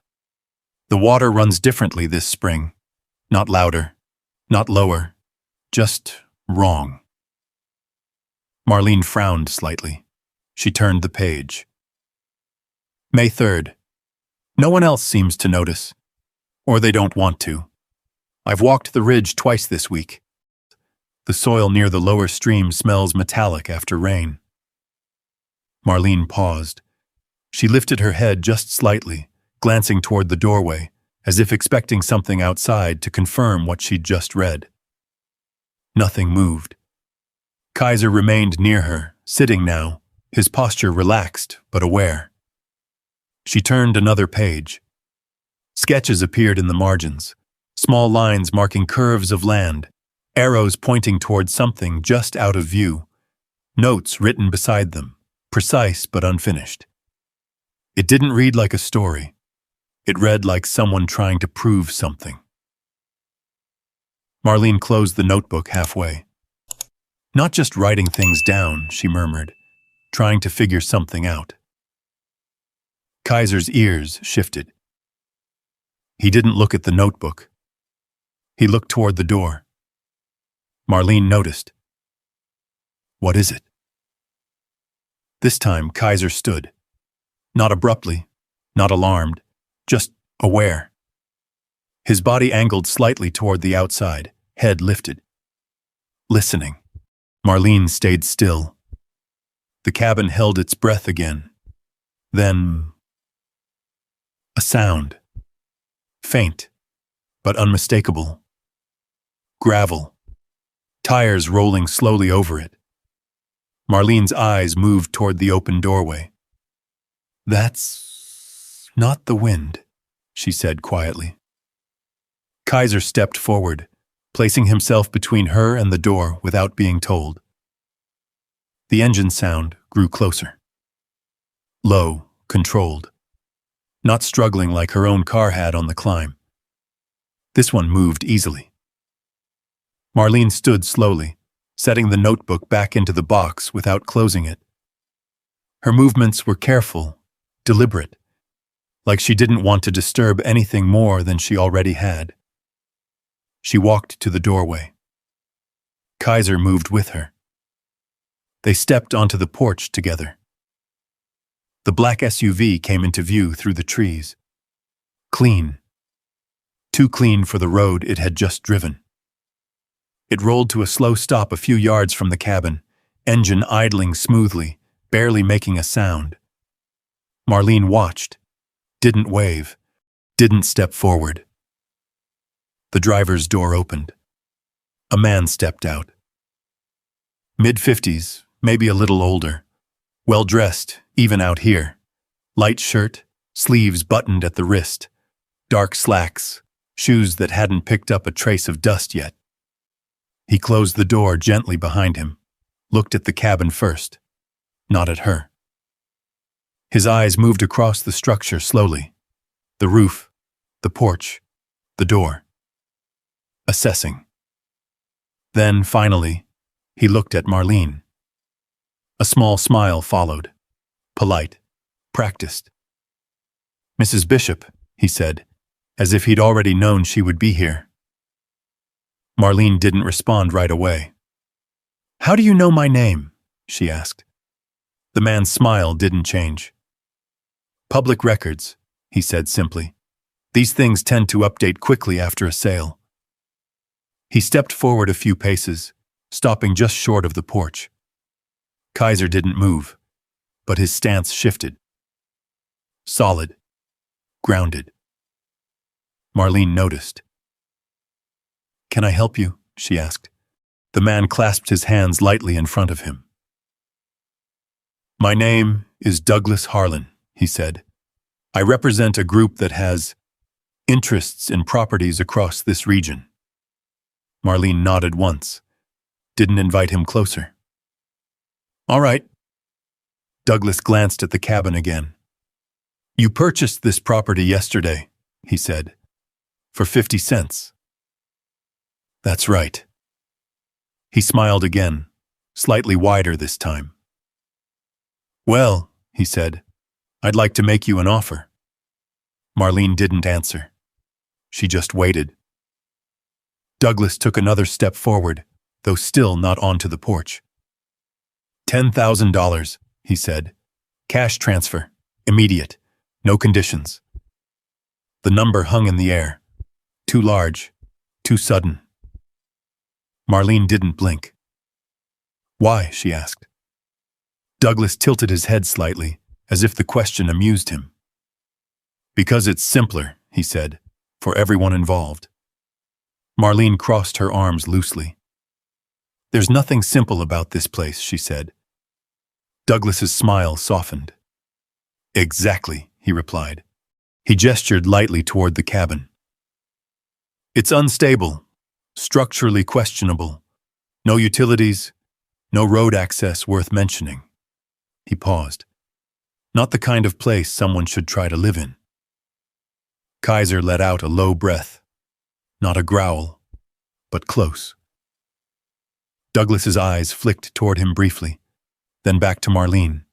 The water runs differently this spring. Not louder, not lower, just wrong. Marlene frowned slightly. She turned the page. May 3rd. No one else seems to notice. Or they don't want to. I've walked the ridge twice this week. The soil near the lower stream smells metallic after rain. Marlene paused. She lifted her head just slightly, glancing toward the doorway, as if expecting something outside to confirm what she'd just read. Nothing moved. Kaiser remained near her, sitting now, his posture relaxed but aware. She turned another page. Sketches appeared in the margins, small lines marking curves of land, arrows pointing toward something just out of view, notes written beside them, precise but unfinished. It didn't read like a story. It read like someone trying to prove something. Marlene closed the notebook halfway. Not just writing things down, she murmured, trying to figure something out. Kaiser's ears shifted. He didn't look at the notebook. He looked toward the door. Marlene noticed. What is it? This time, Kaiser stood. Not abruptly, not alarmed, just aware. His body angled slightly toward the outside, head lifted. Listening. Marlene stayed still. The cabin held its breath again. Then, a sound. Faint, but unmistakable. Gravel. Tires rolling slowly over it. Marlene's eyes moved toward the open doorway. That's not the wind, she said quietly. Kaiser stepped forward, placing himself between her and the door without being told. The engine sound grew closer. Low, controlled. Not struggling like her own car had on the climb. This one moved easily. Marlene stood slowly, setting the notebook back into the box without closing it. Her movements were careful, deliberate, like she didn't want to disturb anything more than she already had. She walked to the doorway. Kaiser moved with her. They stepped onto the porch together. The black SUV came into view through the trees. Clean. Too clean for the road it had just driven. It rolled to a slow stop a few yards from the cabin, engine idling smoothly, barely making a sound. Marlene watched, didn't wave, didn't step forward. The driver's door opened. A man stepped out. Mid-50s, maybe a little older. Well-dressed, even out here. Light shirt, sleeves buttoned at the wrist. Dark slacks, shoes that hadn't picked up a trace of dust yet. He closed the door gently behind him, looked at the cabin first, not at her. His eyes moved across the structure slowly. The roof, the porch, the door. Assessing. Then, finally, he looked at Marlene. A small smile followed. Polite. Practiced. "Mrs. Bishop," he said, as if he'd already known she would be here. Marlene didn't respond right away. "How do you know my name?" she asked. The man's smile didn't change. "Public records," he said simply. "These things tend to update quickly after a sale." He stepped forward a few paces, stopping just short of the porch. Kaiser didn't move, but his stance shifted. Solid. Grounded. Marlene noticed. "Can I help you?" she asked. The man clasped his hands lightly in front of him. "My name is Douglas Harlan," he said. "I represent a group that has interests in properties across this region." Marlene nodded once, didn't invite him closer. "All right." Douglas glanced at the cabin again. "You purchased this property yesterday," he said, "for 50 cents. "That's right." He smiled again, slightly wider this time. "Well," he said, "I'd like to make you an offer." Marlene didn't answer. She just waited. Douglas took another step forward, though still not onto the porch. $10,000, he said. "Cash transfer, immediate, no conditions." The number hung in the air. Too large, too sudden. Marlene didn't blink. "Why?" she asked. Douglas tilted his head slightly, as if the question amused him. "Because it's simpler," he said, "for everyone involved." Marlene crossed her arms loosely. "There's nothing simple about this place," she said. Douglas's smile softened. "Exactly," he replied. He gestured lightly toward the cabin. "It's unstable, structurally questionable. No utilities, no road access worth mentioning." He paused. "Not the kind of place someone should try to live in." Kaiser let out a low breath. Not a growl, but close. Douglas's eyes flicked toward him briefly, then back to Marlene.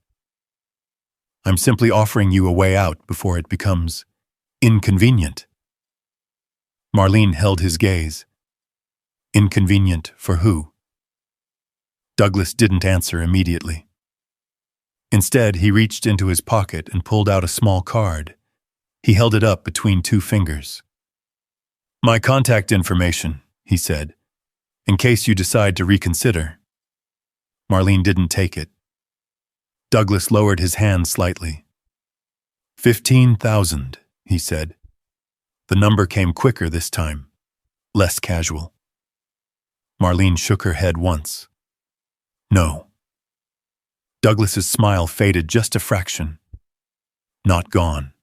I'm simply offering you a way out before it becomes inconvenient. Marlene held his gaze. Inconvenient for who? Douglas didn't answer immediately. Instead, he reached into his pocket and pulled out a small card. He held it up between two fingers. My contact information, he said, in case you decide to reconsider. Marlene didn't take it. Douglas lowered his hand slightly. 15,000, he said. The number came quicker this time, less casual. Marlene shook her head once. No. Douglas's smile faded just a fraction. Not gone,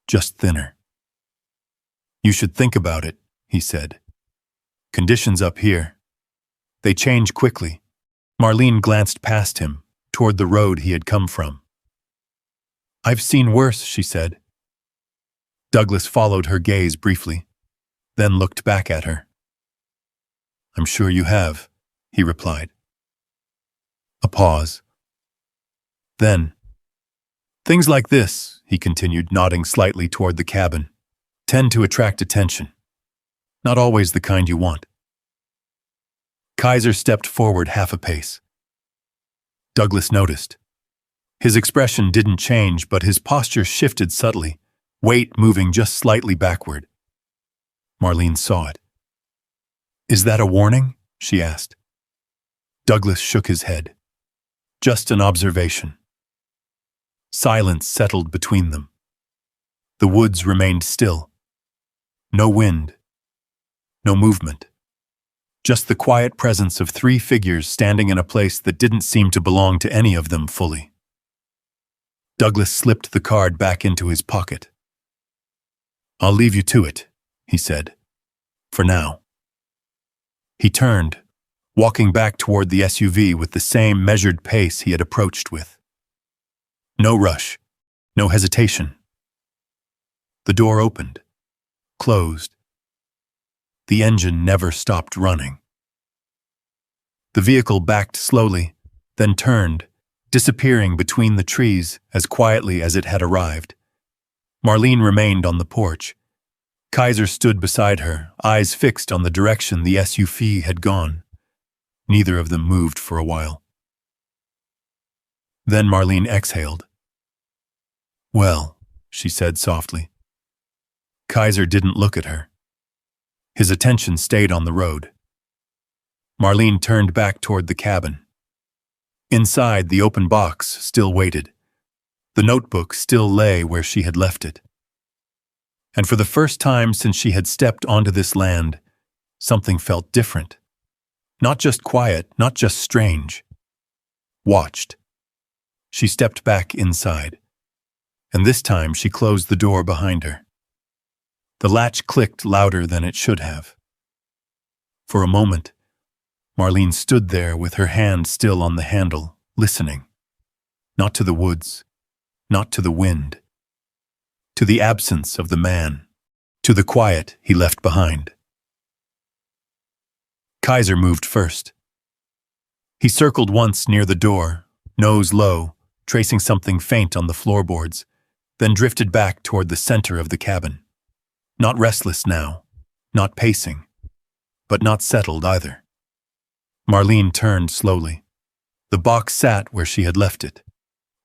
just thinner. You should think about it, he said. Conditions up here. They change quickly. Marlene glanced past him, toward the road he had come from. I've seen worse, she said. Douglas followed her gaze briefly, then looked back at her. I'm sure you have, he replied. A pause. Then, things like this, he continued, nodding slightly toward the cabin, tend to attract attention. Not always the kind you want. Kaiser stepped forward half a pace. Douglas noticed. His expression didn't change, but his posture shifted subtly, weight moving just slightly backward. Marlene saw it. Is that a warning? She asked. Douglas shook his head. Just an observation. Silence settled between them. The woods remained still. No wind. No movement. Just the quiet presence of three figures standing in a place that didn't seem to belong to any of them fully. Douglas slipped the card back into his pocket. I'll leave you to it, he said. For now. He turned, walking back toward the SUV with the same measured pace he had approached with. No rush, no hesitation. The door opened, closed. The engine never stopped running. The vehicle backed slowly, then turned, disappearing between the trees as quietly as it had arrived. Marlene remained on the porch. Kaiser stood beside her, eyes fixed on the direction the SUV had gone. Neither of them moved for a while. Then Marlene exhaled. Well, she said softly. Kaiser didn't look at her. His attention stayed on the road. Marlene turned back toward the cabin. Inside, the open box still waited. The notebook still lay where she had left it. And for the first time since she had stepped onto this land, something felt different. Not just quiet, not just strange. Watched. She stepped back inside. And this time she closed the door behind her. The latch clicked louder than it should have. For a moment, Marlene stood there with her hand still on the handle, listening. Not to the woods, not to the wind. To the absence of the man, to the quiet he left behind. Kaiser moved first. He circled once near the door, nose low, tracing something faint on the floorboards, then drifted back toward the center of the cabin. Not restless now, not pacing, but not settled either. Marlene turned slowly. The box sat where she had left it,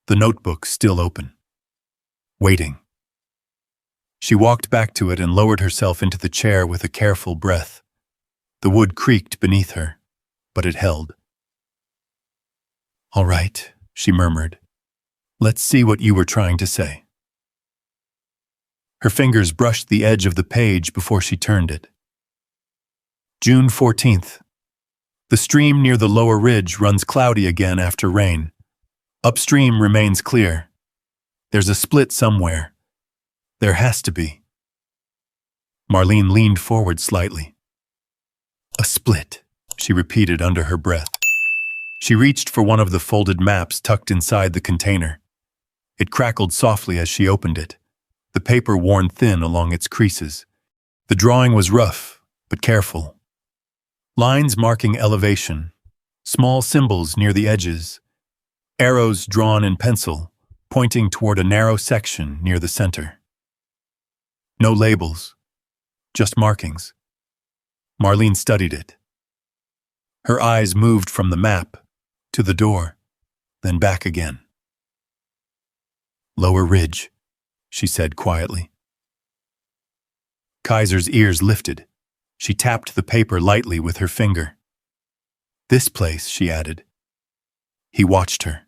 the notebook still open. Waiting. She walked back to it and lowered herself into the chair with a careful breath. The wood creaked beneath her, but it held. All right, she murmured. Let's see what you were trying to say. Her fingers brushed the edge of the page before she turned it. June 14th. The stream near the lower ridge runs cloudy again after rain. Upstream remains clear. There's a split somewhere. There has to be. Marlene leaned forward slightly. A split, she repeated under her breath. She reached for one of the folded maps tucked inside the container. It crackled softly as she opened it, the paper worn thin along its creases. The drawing was rough, but careful. Lines marking elevation, small symbols near the edges, arrows drawn in pencil, pointing toward a narrow section near the center. No labels, just markings. Marlene studied it. Her eyes moved from the map to the door, then back again. "Lower Ridge," she said quietly. Kaiser's ears lifted. She tapped the paper lightly with her finger. "This place," she added. He watched her.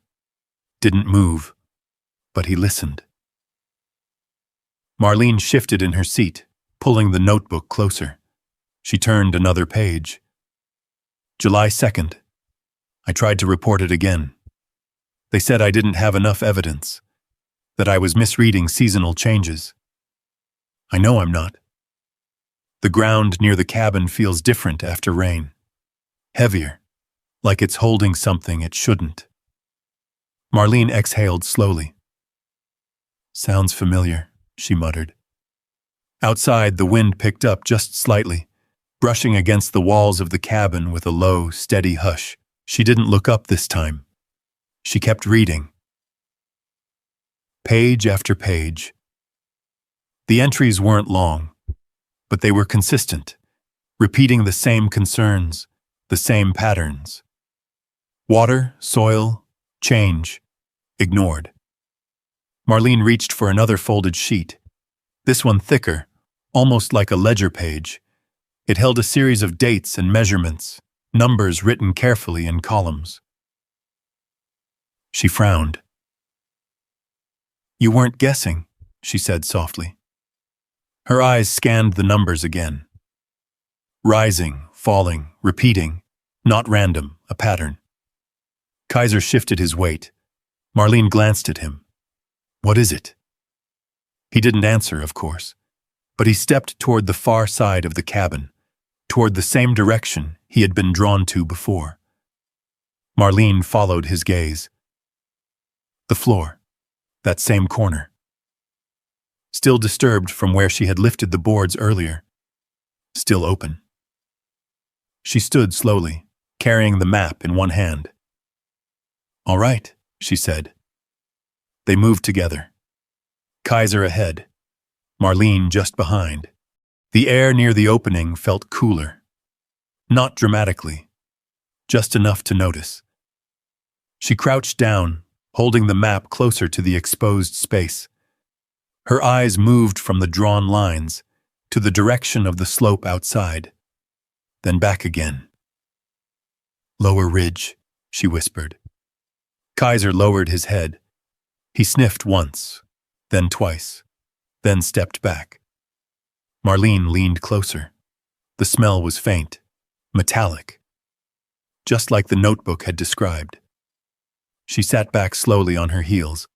Didn't move, but he listened. Marlene shifted in her seat, pulling the notebook closer. She turned another page. July 2nd. I tried to report it again. They said I didn't have enough evidence, that I was misreading seasonal changes. I know I'm not. The ground near the cabin feels different after rain. Heavier, like it's holding something it shouldn't. Marlene exhaled slowly. "Sounds familiar," she muttered. Outside, the wind picked up just slightly, brushing against the walls of the cabin with a low, steady hush. She didn't look up this time. She kept reading. Page after page. The entries weren't long, but they were consistent, repeating the same concerns, the same patterns. Water, soil, change, ignored. Marlene reached for another folded sheet, this one thicker, almost like a ledger page. It held a series of dates and measurements, numbers written carefully in columns. She frowned. "You weren't guessing," she said softly. Her eyes scanned the numbers again. Rising, falling, repeating, not random, a pattern. Kaiser shifted his weight. Marlene glanced at him. "What is it?" He didn't answer, of course, but he stepped toward the far side of the cabin, toward the same direction he had been drawn to before. Marlene followed his gaze. The floor, that same corner. Still disturbed from where she had lifted the boards earlier. Still open. She stood slowly, carrying the map in one hand. "All right," she said. They moved together. Kaiser ahead, Marlene just behind. The air near the opening felt cooler. Not dramatically, just enough to notice. She crouched down, holding the map closer to the exposed space. Her eyes moved from the drawn lines to the direction of the slope outside, then back again. "Lower Ridge," she whispered. Kaiser lowered his head. He sniffed once, then twice, then stepped back. Marlene leaned closer. The smell was faint, metallic, just like the notebook had described. She sat back slowly on her heels.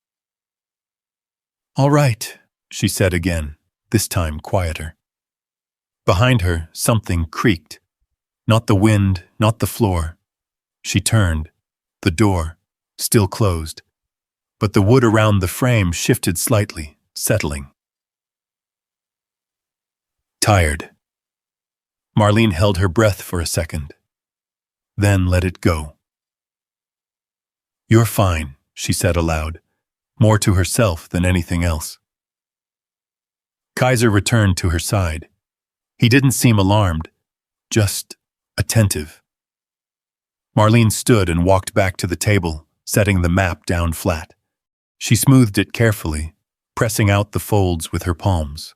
"All right," she said again, this time quieter. Behind her, something creaked. Not the wind, not the floor. She turned. The door, still closed. But the wood around the frame shifted slightly, settling. Tired. Marlene held her breath for a second, then let it go. "You're fine," she said aloud, more to herself than anything else. Kaiser returned to her side. He didn't seem alarmed, just attentive. Marlene stood and walked back to the table, setting the map down flat. She smoothed it carefully, pressing out the folds with her palms.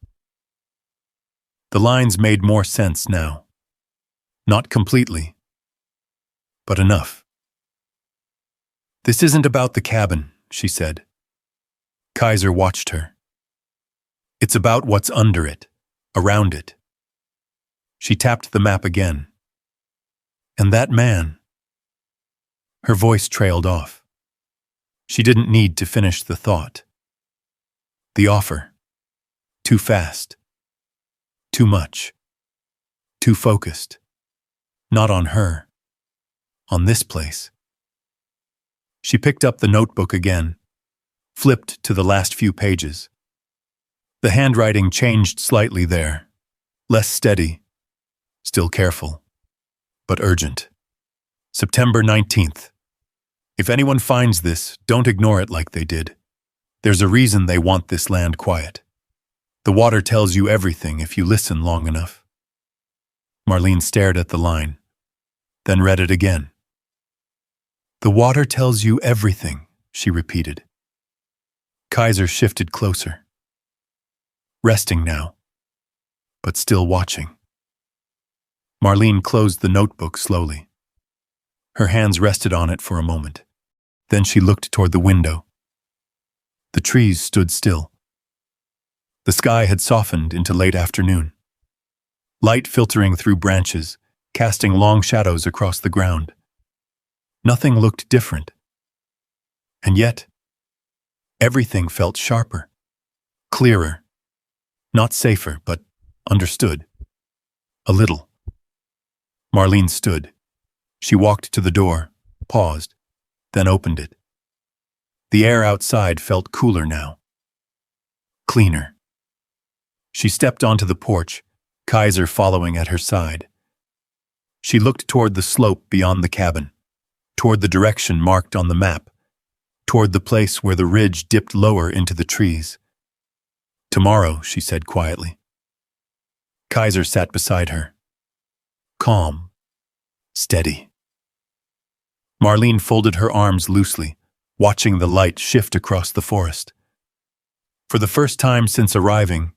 The lines made more sense now. Not completely, but enough. "This isn't about the cabin," she said. Kaiser watched her. "It's about what's under it, around it." She tapped the map again. "And that man." Her voice trailed off. She didn't need to finish the thought. The offer. Too fast. Too much. Too focused. Not on her. On this place. She picked up the notebook again, flipped to the last few pages. The handwriting changed slightly there, less steady, still careful, but urgent. September 19th. If anyone finds this, don't ignore it like they did. There's a reason they want this land quiet. The water tells you everything if you listen long enough. Marlene stared at the line, then read it again. The water tells you everything, she repeated. Kaiser shifted closer. Resting now, but still watching. Marlene closed the notebook slowly. Her hands rested on it for a moment. Then she looked toward the window. The trees stood still. The sky had softened into late afternoon. Light filtering through branches, casting long shadows across the ground. Nothing looked different. And yet, everything felt sharper, clearer, not safer, but understood. A little. Marlene stood. She walked to the door, paused, then opened it. The air outside felt cooler now. Cleaner. She stepped onto the porch, Kaiser following at her side. She looked toward the slope beyond the cabin, toward the direction marked on the map, toward the place where the ridge dipped lower into the trees. Tomorrow, she said quietly. Kaiser sat beside her. Calm. Steady. Marlene folded her arms loosely, watching the light shift across the forest. For the first time since arriving,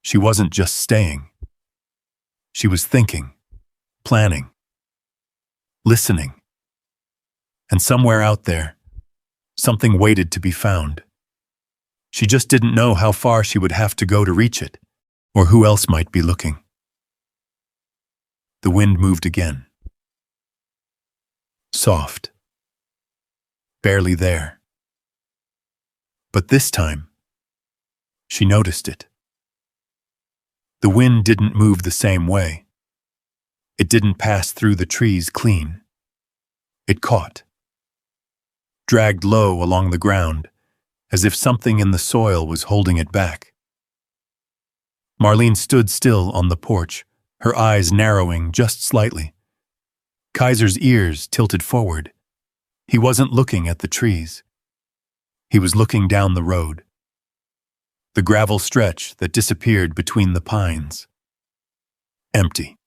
she wasn't just staying. She was thinking, planning, listening. And somewhere out there, something waited to be found. She just didn't know how far she would have to go to reach it, or who else might be looking. The wind moved again. Soft. Barely there. But this time, she noticed it. The wind didn't move the same way. It didn't pass through the trees clean. It caught. Dragged low along the ground, as if something in the soil was holding it back. Marlene stood still on the porch, her eyes narrowing just slightly. Kaiser's ears tilted forward. He wasn't looking at the trees. He was looking down the road. The gravel stretch that disappeared between the pines. Empty.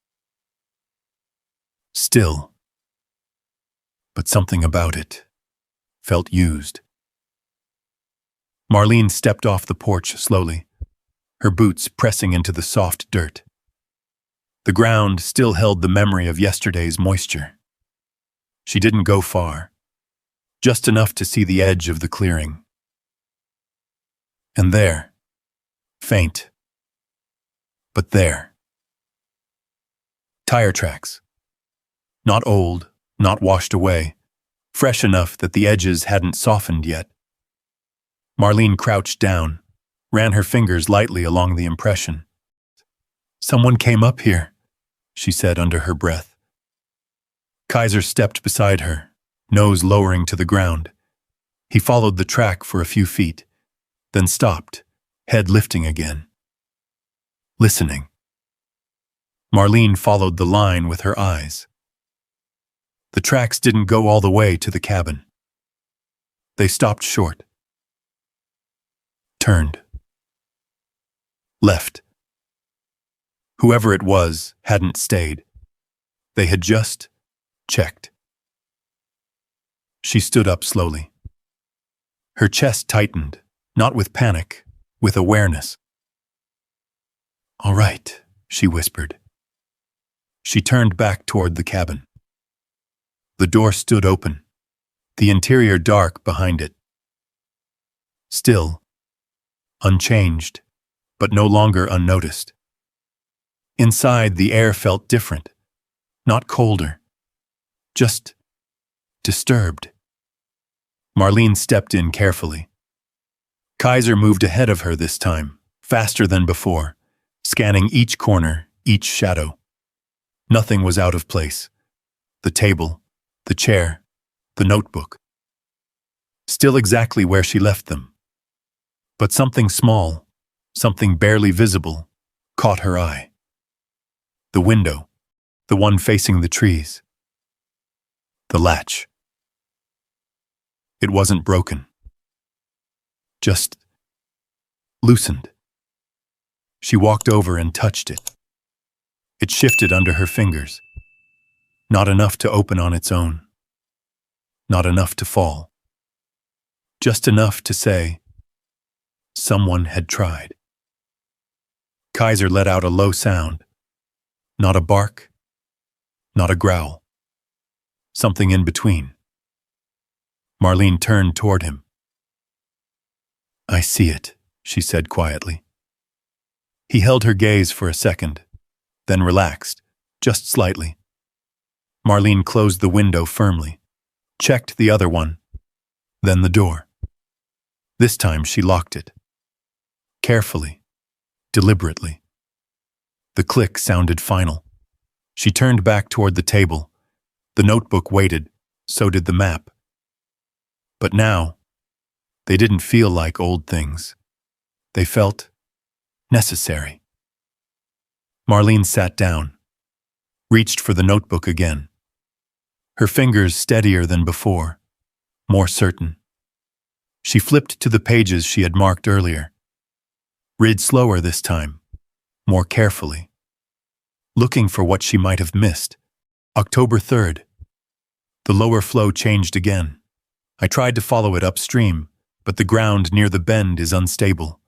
Still. But something about it felt used. Marlene stepped off the porch slowly, her boots pressing into the soft dirt. The ground still held the memory of yesterday's moisture. She didn't go far, just enough to see the edge of the clearing. And there, faint, but there. Tire tracks. Not old, not washed away, fresh enough that the edges hadn't softened yet. Marlene crouched down, ran her fingers lightly along the impression. Someone came up here, she said under her breath. Kaiser stepped beside her, nose lowering to the ground. He followed the track for a few feet, then stopped, head lifting again. Listening. Marlene followed the line with her eyes. The tracks didn't go all the way to the cabin. They stopped short. Turned. Left. Whoever it was hadn't stayed. They had just checked. She stood up slowly. Her chest tightened, not with panic, with awareness. All right, she whispered. She turned back toward the cabin. The door stood open, the interior dark behind it. Still, unchanged, but no longer unnoticed. Inside, the air felt different, not colder, just disturbed. Marlene stepped in carefully. Kaiser moved ahead of her this time, faster than before, scanning each corner, each shadow. Nothing was out of place. The table, the chair, the notebook. Still exactly where she left them. But something small, Something barely visible caught her eye. The window, the one facing the trees. The latch. It wasn't broken. Just loosened. She walked over and touched it. It shifted under her fingers. Not enough to open on its own. Not enough to fall. Just enough to say, someone had tried. Kaiser let out a low sound. Not a bark. Not a growl. Something in between. Marlene turned toward him. "I see it," she said quietly. He held her gaze for a second, then relaxed, just slightly. Marlene closed the window firmly, checked the other one, then the door. This time she locked it. Carefully, deliberately. The click sounded final. She turned back toward the table. The notebook waited, so did the map. But now, they didn't feel like old things. They felt necessary. Marlene sat down, reached for the notebook again. Her fingers steadier than before, more certain. She flipped to the pages she had marked earlier. Read slower this time, more carefully. Looking for what she might have missed. October 3rd. The lower flow changed again. I tried to follow it upstream, but the ground near the bend is unstable.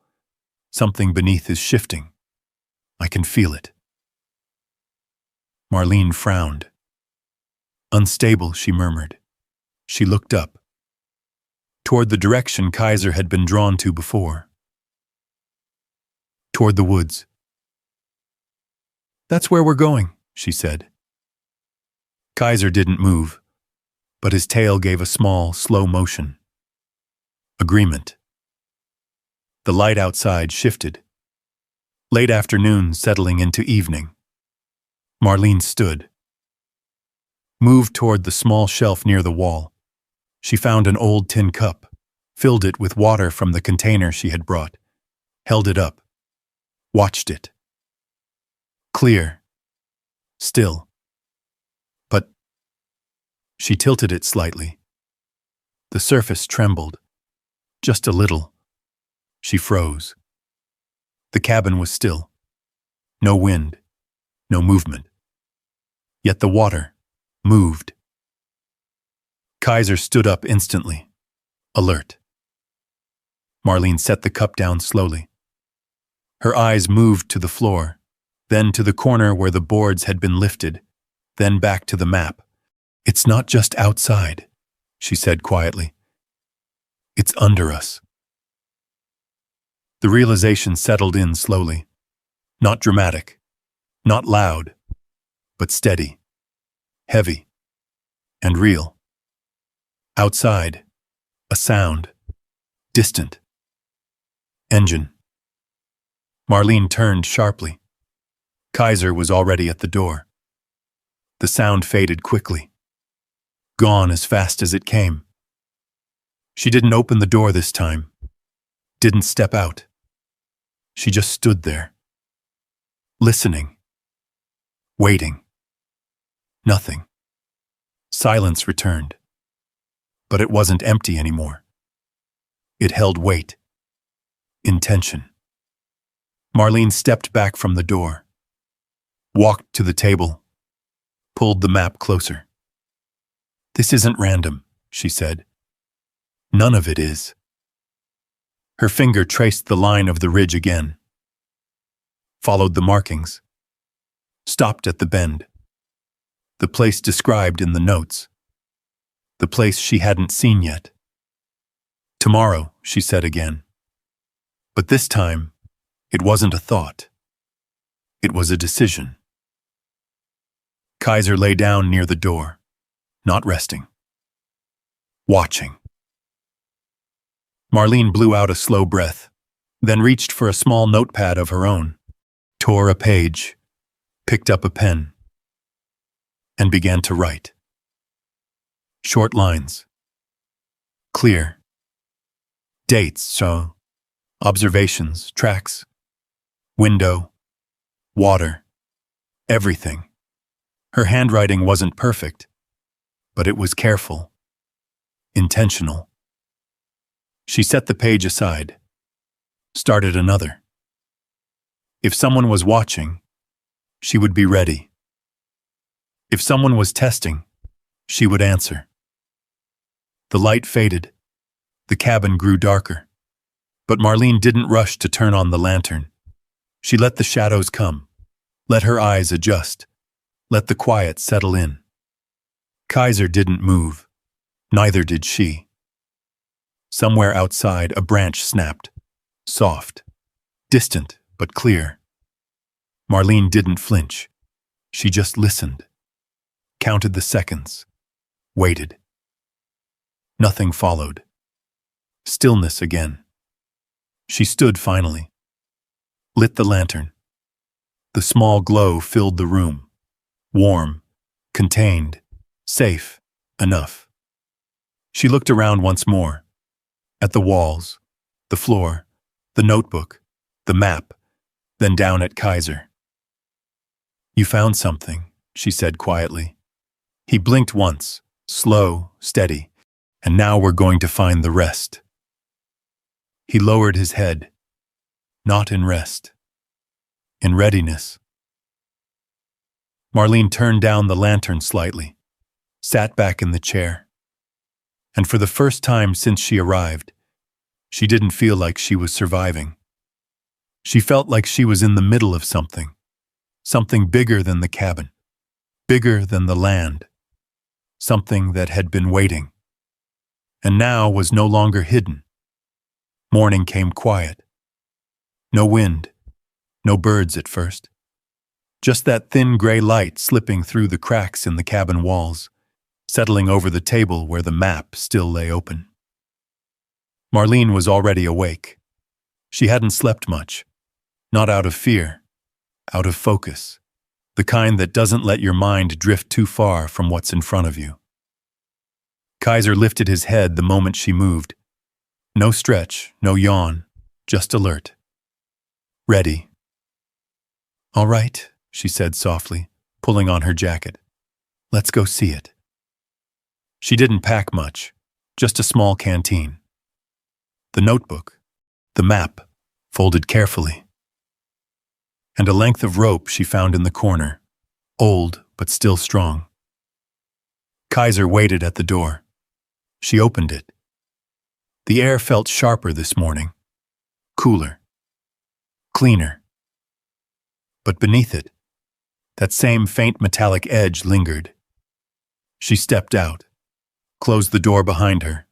Something beneath is shifting. I can feel it. Marlene frowned. Unstable, she murmured. She looked up. Toward the direction Kaiser had been drawn to before. Toward the woods. "That's where we're going," she said. Kaiser didn't move, but his tail gave a small, slow motion. Agreement. The light outside shifted. Late afternoon settling into evening. Marlene stood. Moved toward the small shelf near the wall. She found an old tin cup, filled it with water from the container she had brought, held it up, watched it. Clear. Still. But she tilted it slightly. The surface trembled. Just a little. She froze. The cabin was still. No wind. No movement. Yet the water moved. Kaiser stood up instantly, alert. Marlene set the cup down slowly. Her eyes moved to the floor, then to the corner where the boards had been lifted, then back to the map. "It's not just outside," she said quietly. "It's under us." The realization settled in slowly. Not dramatic, not loud, but steady, heavy, and real. Outside, a sound, distant. Engine. Marlene turned sharply. Kaiser was already at the door. The sound faded quickly, gone as fast as it came. She didn't open the door this time, didn't step out. She just stood there, listening, waiting. Nothing. Silence returned. But it wasn't empty anymore. It held weight, intention. Marlene stepped back from the door, walked to the table, pulled the map closer. "This isn't random," she said. "None of it is." Her finger traced the line of the ridge again, followed the markings, stopped at the bend, the place described in the notes, the place she hadn't seen yet. "Tomorrow," she said again. But this time, it wasn't a thought. It was a decision. Kaiser lay down near the door, not resting. Watching. Marlene blew out a slow breath, then reached for a small notepad of her own, tore a page, picked up a pen, and began to write. Short lines. Clear. Dates, so observations, tracks, Window, water, everything. Her handwriting wasn't perfect, but it was careful, intentional. She set the page aside, started another. If someone was watching, she would be ready. If someone was testing, she would answer. The light faded. The cabin grew darker. But Marlene didn't rush to turn on the lantern. She let the shadows come, let her eyes adjust, let the quiet settle in. Kaiser didn't move. Neither did she. Somewhere outside, a branch snapped, soft, distant but clear. Marlene didn't flinch. She just listened, counted the seconds, waited. Nothing followed. Stillness again. She stood finally, lit the lantern. The small glow filled the room, warm, contained, safe, enough. She looked around once more, at the walls, the floor, the notebook, the map, then down at Kaiser. "You found something," she said quietly. He blinked once, slow, steady, "and now we're going to find the rest." He lowered his head, not in rest, in readiness. Marlene turned down the lantern slightly, sat back in the chair. And for the first time since she arrived, she didn't feel like she was surviving. She felt like she was in the middle of something bigger than the cabin, bigger than the land, something that had been waiting, and now was no longer hidden. Morning came quiet. No wind, no birds at first. Just that thin gray light slipping through the cracks in the cabin walls, settling over the table where the map still lay open. Marlene was already awake. She hadn't slept much, not out of fear, out of focus, the kind that doesn't let your mind drift too far from what's in front of you. Kaiser lifted his head the moment she moved. No stretch, no yawn, just alert. Ready. "All right," she said softly, pulling on her jacket. "Let's go see it." She didn't pack much, just a small canteen. The notebook, the map, folded carefully. And a length of rope she found in the corner, old but still strong. Kaiser waited at the door. She opened it. The air felt sharper this morning, cooler, cleaner. But beneath it, that same faint metallic edge lingered. She stepped out, closed the door behind her,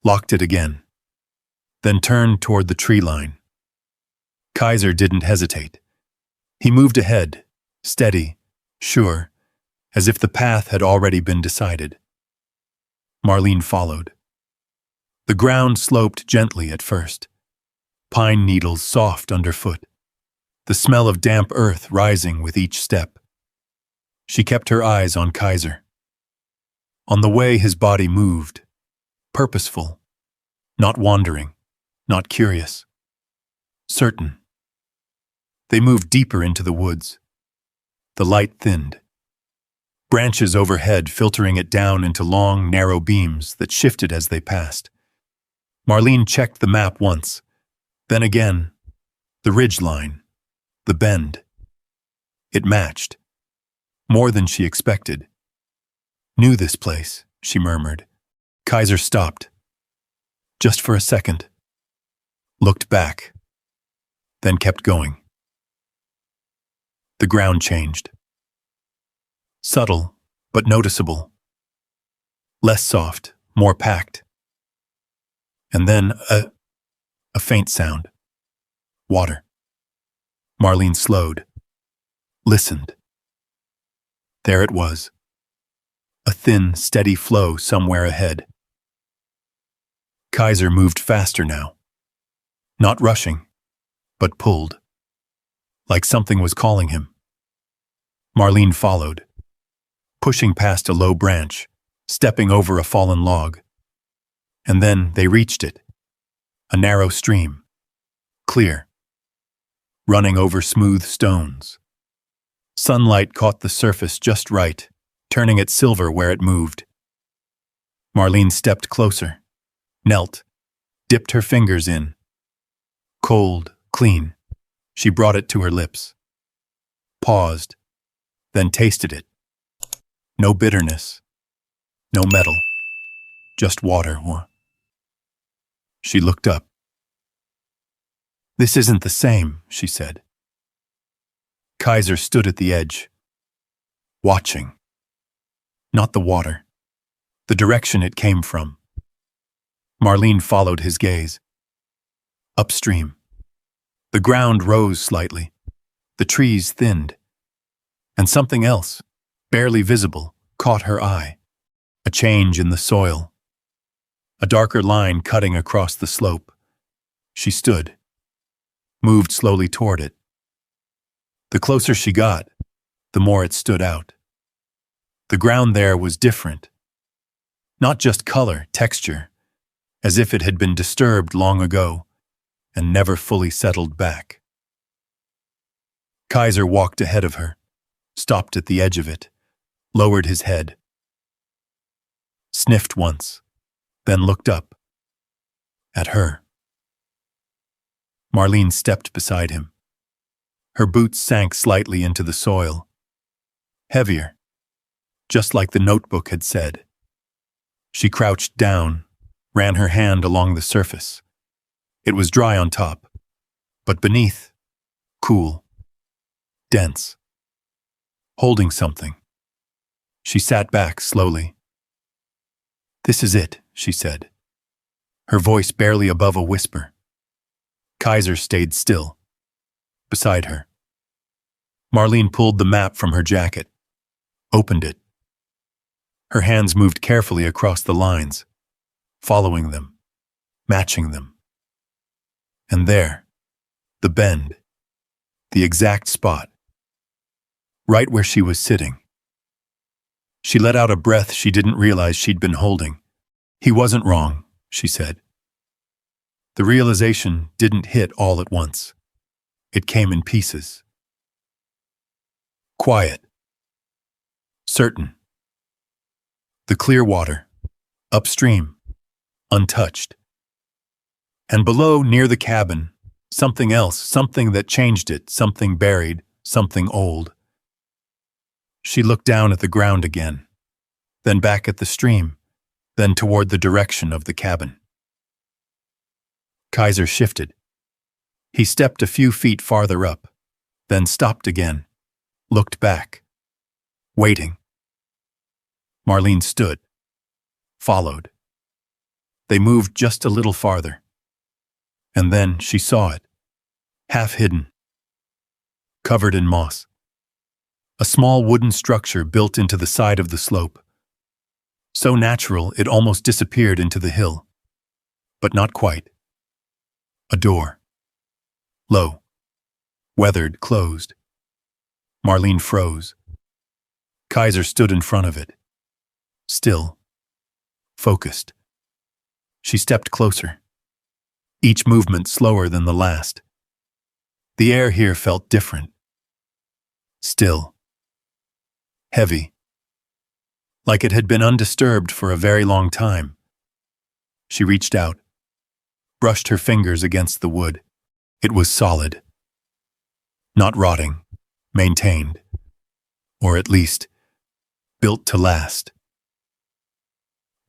locked it again, then turned toward the tree line. Kaiser didn't hesitate. He moved ahead, steady, sure, as if the path had already been decided. Marlene followed. The ground sloped gently at first, pine needles soft underfoot, the smell of damp earth rising with each step. She kept her eyes on Kaiser. On the way his body moved, purposeful, not wandering, not curious, certain. They moved deeper into the woods. The light thinned. Branches overhead filtering it down into long, narrow beams that shifted as they passed. Marlene checked the map once, then again, the ridge line, the bend. It matched. More than she expected. "Knew this place," she murmured. Kaiser stopped. Just for a second. Looked back. Then kept going. The ground changed. Subtle, but noticeable. Less soft, more packed. And then a faint sound. Water. Marlene slowed. Listened. There it was. A thin, steady flow somewhere ahead. Kaiser moved faster now. Not rushing, but pulled. Like something was calling him. Marlene followed, pushing past a low branch, stepping over a fallen log. And then they reached it. A narrow stream. Clear. running over smooth stones. Sunlight caught the surface just right, turning it silver where it moved. Marlene stepped closer, knelt, dipped her fingers in. Cold, clean. She brought it to her lips. Paused, then tasted it. No bitterness, no metal, just water. She looked up. "This isn't the same," she said. Kaiser stood at the edge, watching. Not the water, the direction it came from. Marlene followed his gaze. Upstream. The ground rose slightly. The trees thinned. And something else, barely visible, caught her eye. A change in the soil. A darker line cutting across the slope. She stood, moved slowly toward it. The closer she got, the more it stood out. The ground there was different. Not just color, texture, as if it had been disturbed long ago and never fully settled back. Kaiser walked ahead of her, stopped at the edge of it, lowered his head. Sniffed once, then looked up. At her. Marlene stepped beside him. Her boots sank slightly into the soil. Heavier, just like the notebook had said. She crouched down, ran her hand along the surface. It was dry on top, but beneath, cool, dense. Holding something. She sat back slowly. "This is it," she said, her voice barely above a whisper. Kaiser stayed still, beside her. Marlene pulled the map from her jacket, opened it. Her hands moved carefully across the lines, following them, matching them. And there, the bend, the exact spot, right where she was sitting. She let out a breath she didn't realize she'd been holding. He wasn't wrong, she said. The realization didn't hit all at once. It came in pieces. Quiet. Certain. The clear water, upstream, untouched. And below, near the cabin, something else, something that changed it, something buried, something old. She looked down at the ground again, then back at the stream, then toward the direction of the cabin. Kaiser shifted. He stepped a few feet farther up, then stopped again, looked back, waiting. Marlene stood, followed. They moved just a little farther. And then she saw it, half hidden, covered in moss. A small wooden structure built into the side of the slope. So natural it almost disappeared into the hill. But not quite. A door. Low. Weathered, closed. Marlene froze. Kaiser stood in front of it. Still. Focused. She stepped closer. Each movement slower than the last. The air here felt different. Still. Heavy. Like it had been undisturbed for a very long time. She reached out, brushed her fingers against the wood. It was solid. Not rotting, maintained. Or at least, built to last.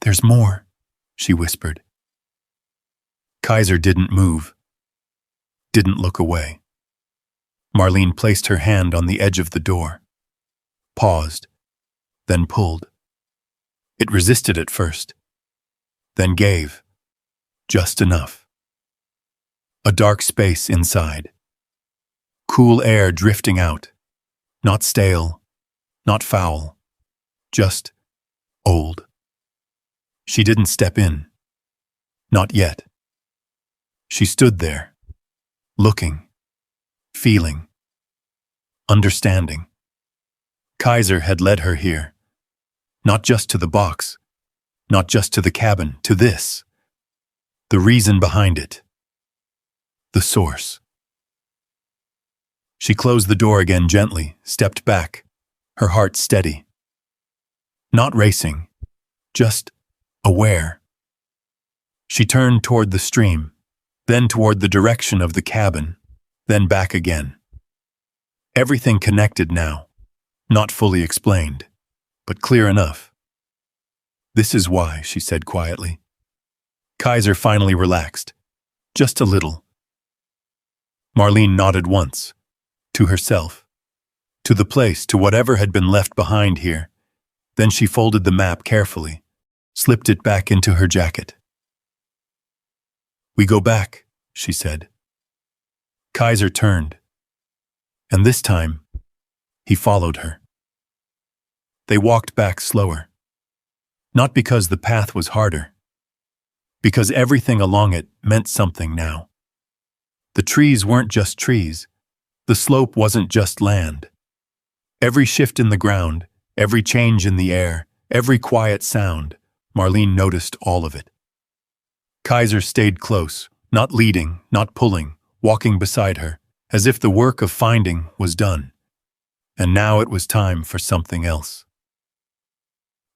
"There's more," she whispered. Kaiser didn't move. Didn't look away. Marlene placed her hand on the edge of the door. Paused, then pulled. It resisted at first, then gave, just enough. A dark space inside. Cool air drifting out, not stale, not foul, just old. She didn't step in, not yet. She stood there, looking, feeling, understanding. Kaiser had led her here, not just to the box, not just to the cabin, to this. The reason behind it. The source. She closed the door again gently, stepped back, her heart steady. Not racing, just aware. She turned toward the stream, then toward the direction of the cabin, then back again. Everything connected now, not fully explained, but clear enough. "This is why," she said quietly. Kaiser finally relaxed, just a little. Marlene nodded once, to herself, to the place, to whatever had been left behind here. Then she folded the map carefully, slipped it back into her jacket. "We go back," she said. Kaiser turned, and this time, he followed her. They walked back slower, not because the path was harder, because everything along it meant something now. The trees weren't just trees. The slope wasn't just land. Every shift in the ground, every change in the air, every quiet sound, Marlene noticed all of it. Kaiser stayed close, not leading, not pulling, walking beside her, as if the work of finding was done. And now it was time for something else.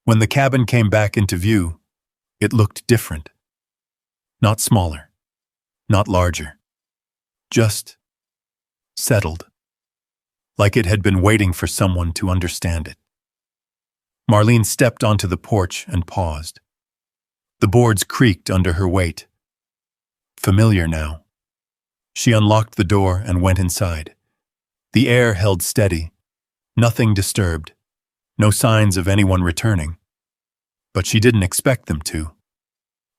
When the cabin came back into view, it looked different. Not smaller, not larger, just settled, like it had been waiting for someone to understand it. Marlene stepped onto the porch and paused. The boards creaked under her weight. Familiar now. She unlocked the door and went inside. The air held steady, nothing disturbed, no signs of anyone returning. But she didn't expect them to.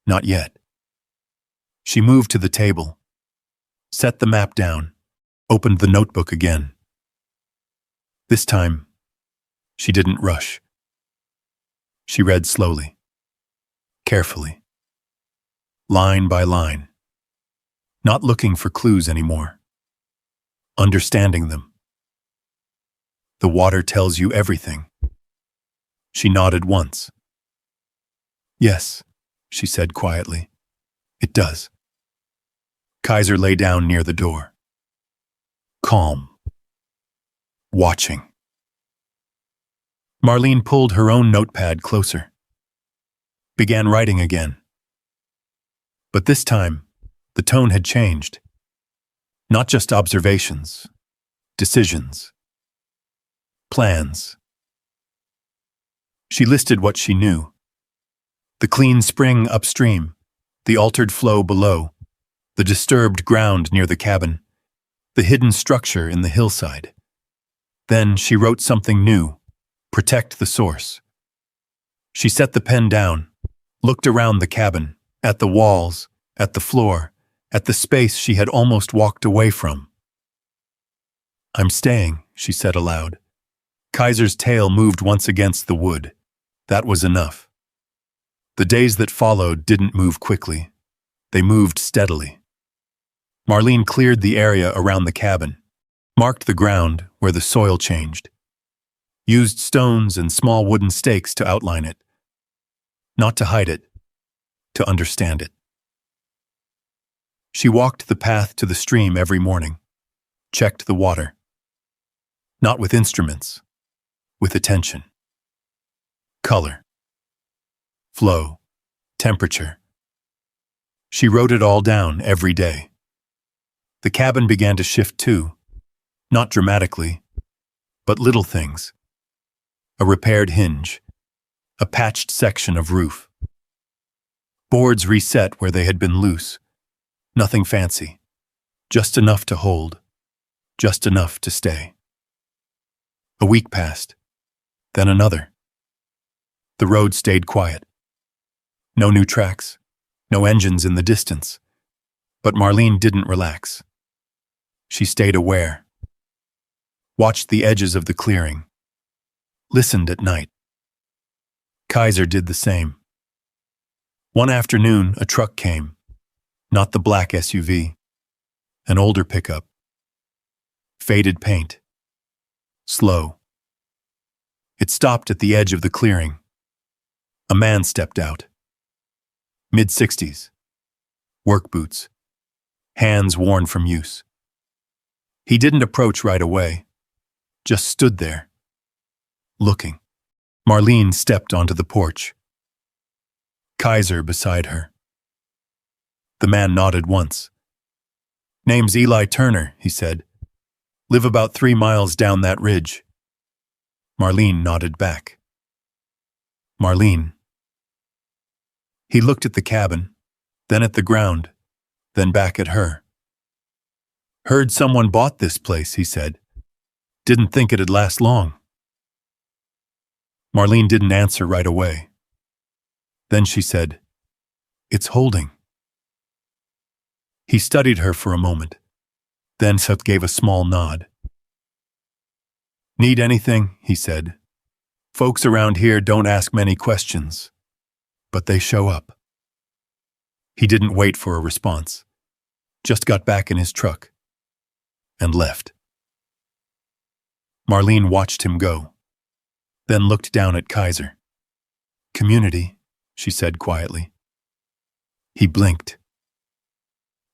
Not yet. She moved to the table, set the map down, opened the notebook again. This time, she didn't rush. She read slowly, carefully, line by line, not looking for clues anymore, understanding them. The water tells you everything. She nodded once. "Yes," she said quietly, "it does." Kaiser lay down near the door. Calm. Watching. Marlene pulled her own notepad closer. Began writing again. But this time, the tone had changed. Not just observations, decisions, plans. She listed what she knew. The clean spring upstream, the altered flow below, the disturbed ground near the cabin, the hidden structure in the hillside. Then she wrote something new: protect the source. She set the pen down, looked around the cabin, at the walls, at the floor, at the space she had almost walked away from. "I'm staying," she said aloud. Kaiser's tail moved once against the wood. That was enough. The days that followed didn't move quickly. They moved steadily. Marlene cleared the area around the cabin, marked the ground where the soil changed, used stones and small wooden stakes to outline it. Not to hide it, to understand it. She walked the path to the stream every morning, checked the water. Not with instruments, with attention. Color. Flow. Temperature. She wrote it all down every day. The cabin began to shift too, not dramatically, but little things. A repaired hinge, a patched section of roof. Boards reset where they had been loose. Nothing fancy, just enough to hold, just enough to stay. A week passed, then another. The road stayed quiet. No new tracks, no engines in the distance. But Marlene didn't relax. She stayed aware. Watched the edges of the clearing. Listened at night. Kaiser did the same. One afternoon, a truck came. Not the black SUV. An older pickup. Faded paint. Slow. It stopped at the edge of the clearing. A man stepped out. Mid-60s. Work boots. Hands worn from use. He didn't approach right away, just stood there, looking. Marlene stepped onto the porch. Kaiser beside her. The man nodded once. "Name's Eli Turner," he said. "Live about 3 miles down that ridge." Marlene nodded back. Marlene. He looked at the cabin, then at the ground, then back at her. "Heard someone bought this place," he said. "Didn't think it'd last long." Marlene didn't answer right away. Then she said, "It's holding." He studied her for a moment, then Seth gave a small nod. "Need anything?" he said. "Folks around here don't ask many questions, but they show up." He didn't wait for a response, just got back in his truck and left. Marlene watched him go, then looked down at Kaiser. "Community," she said quietly. He blinked.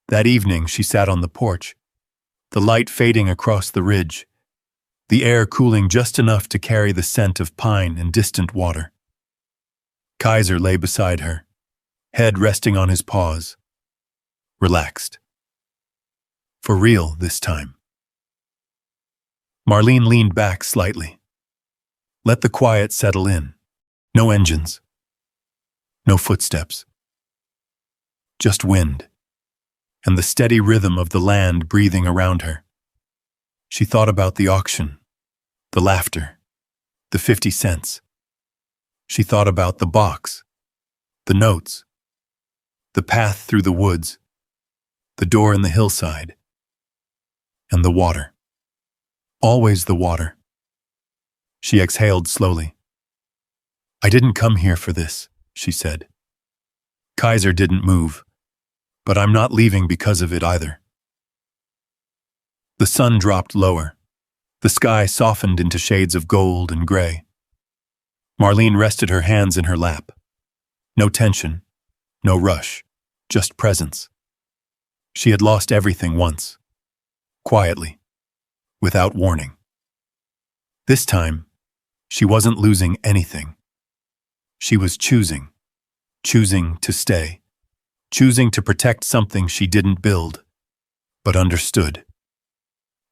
That evening she sat on the porch, the light fading across the ridge, the air cooling just enough to carry the scent of pine and distant water. Kaiser lay beside her, head resting on his paws, relaxed. For real this time. Marlene leaned back slightly. Let the quiet settle in. No engines. No footsteps. Just wind, and the steady rhythm of the land breathing around her. She thought about the auction, the laughter, the 50 cents. She thought about the box, the notes, the path through the woods, the door in the hillside, and the water. Always the water. She exhaled slowly. "I didn't come here for this," she said. Kaiser didn't move, but I'm not leaving because of it either. The sun dropped lower. The sky softened into shades of gold and gray. Marlene rested her hands in her lap. No tension, no rush, just presence. She had lost everything once. Quietly, without warning. This time, she wasn't losing anything. She was choosing to stay. Choosing to protect something she didn't build, but understood.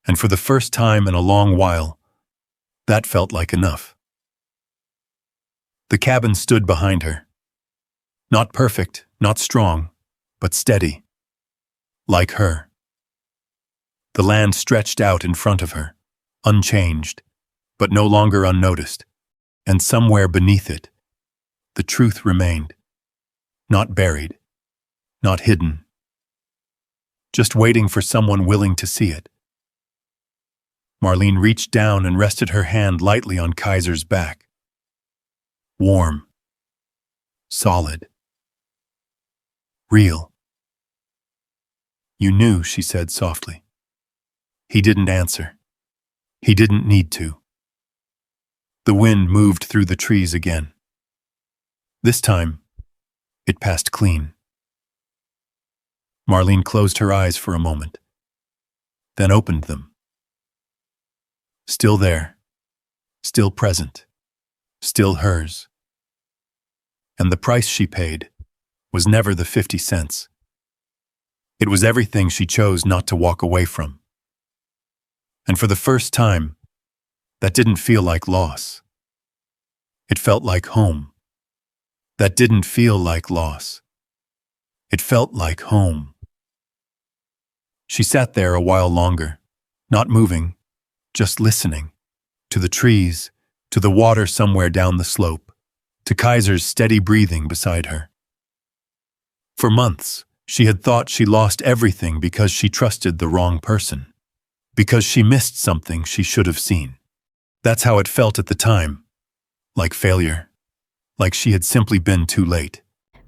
And for the first time in a long while, that felt like enough. The cabin stood behind her. Not perfect, not strong, but steady. Like her. The land stretched out in front of her, unchanged, but no longer unnoticed. And somewhere beneath it, the truth remained. Not buried. Not hidden. Just waiting for someone willing to see it. Marlene reached down and rested her hand lightly on Kaiser's back. Warm. Solid. Real. "You knew," she said softly. He didn't answer. He didn't need to. The wind moved through the trees again. This time, it passed clean. Marlene closed her eyes for a moment, then opened them. Still there, still present, still hers. And the price she paid was never the 50 cents. It was everything she chose not to walk away from. And for the first time, that didn't feel like loss. It felt like home. That didn't feel like loss. It felt like home. She sat there a while longer, not moving, just listening, to the trees, to the water somewhere down the slope, to Kaiser's steady breathing beside her. For months, she had thought she lost everything because she trusted the wrong person, because she missed something she should have seen. That's how it felt at the time, like failure, like she had simply been too late.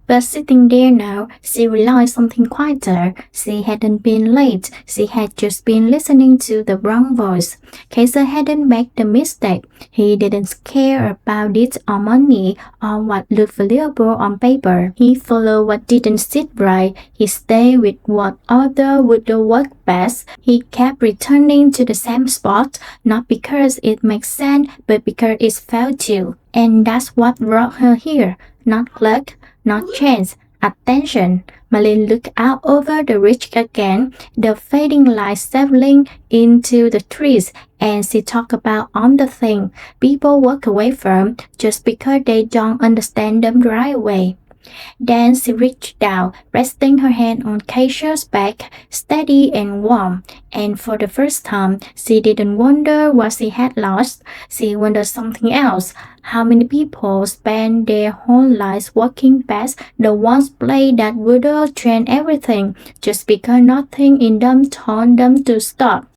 But sitting there now, she realized something quieter. She hadn't been late. She had just been listening to the wrong voice. Kaiser hadn't made the mistake. He didn't care about it or money or what looked valuable on paper. He followed what didn't sit right. He stayed with what other would work best. He kept returning to the same spot, not because it makes sense, but because it felt to. And that's what brought her here. Not luck, not chance, attention. Malin looked out over the ridge again, the fading light settling into the trees, and she talked about all the things people walk away from just because they don't understand them the right way. Then she reached down, resting her hand on Keisha's back, steady and warm. And for the first time, she didn't wonder what she had lost. She wondered something else. How many people spend their whole lives walking past the one place that would change everything just because nothing in them told them to stop?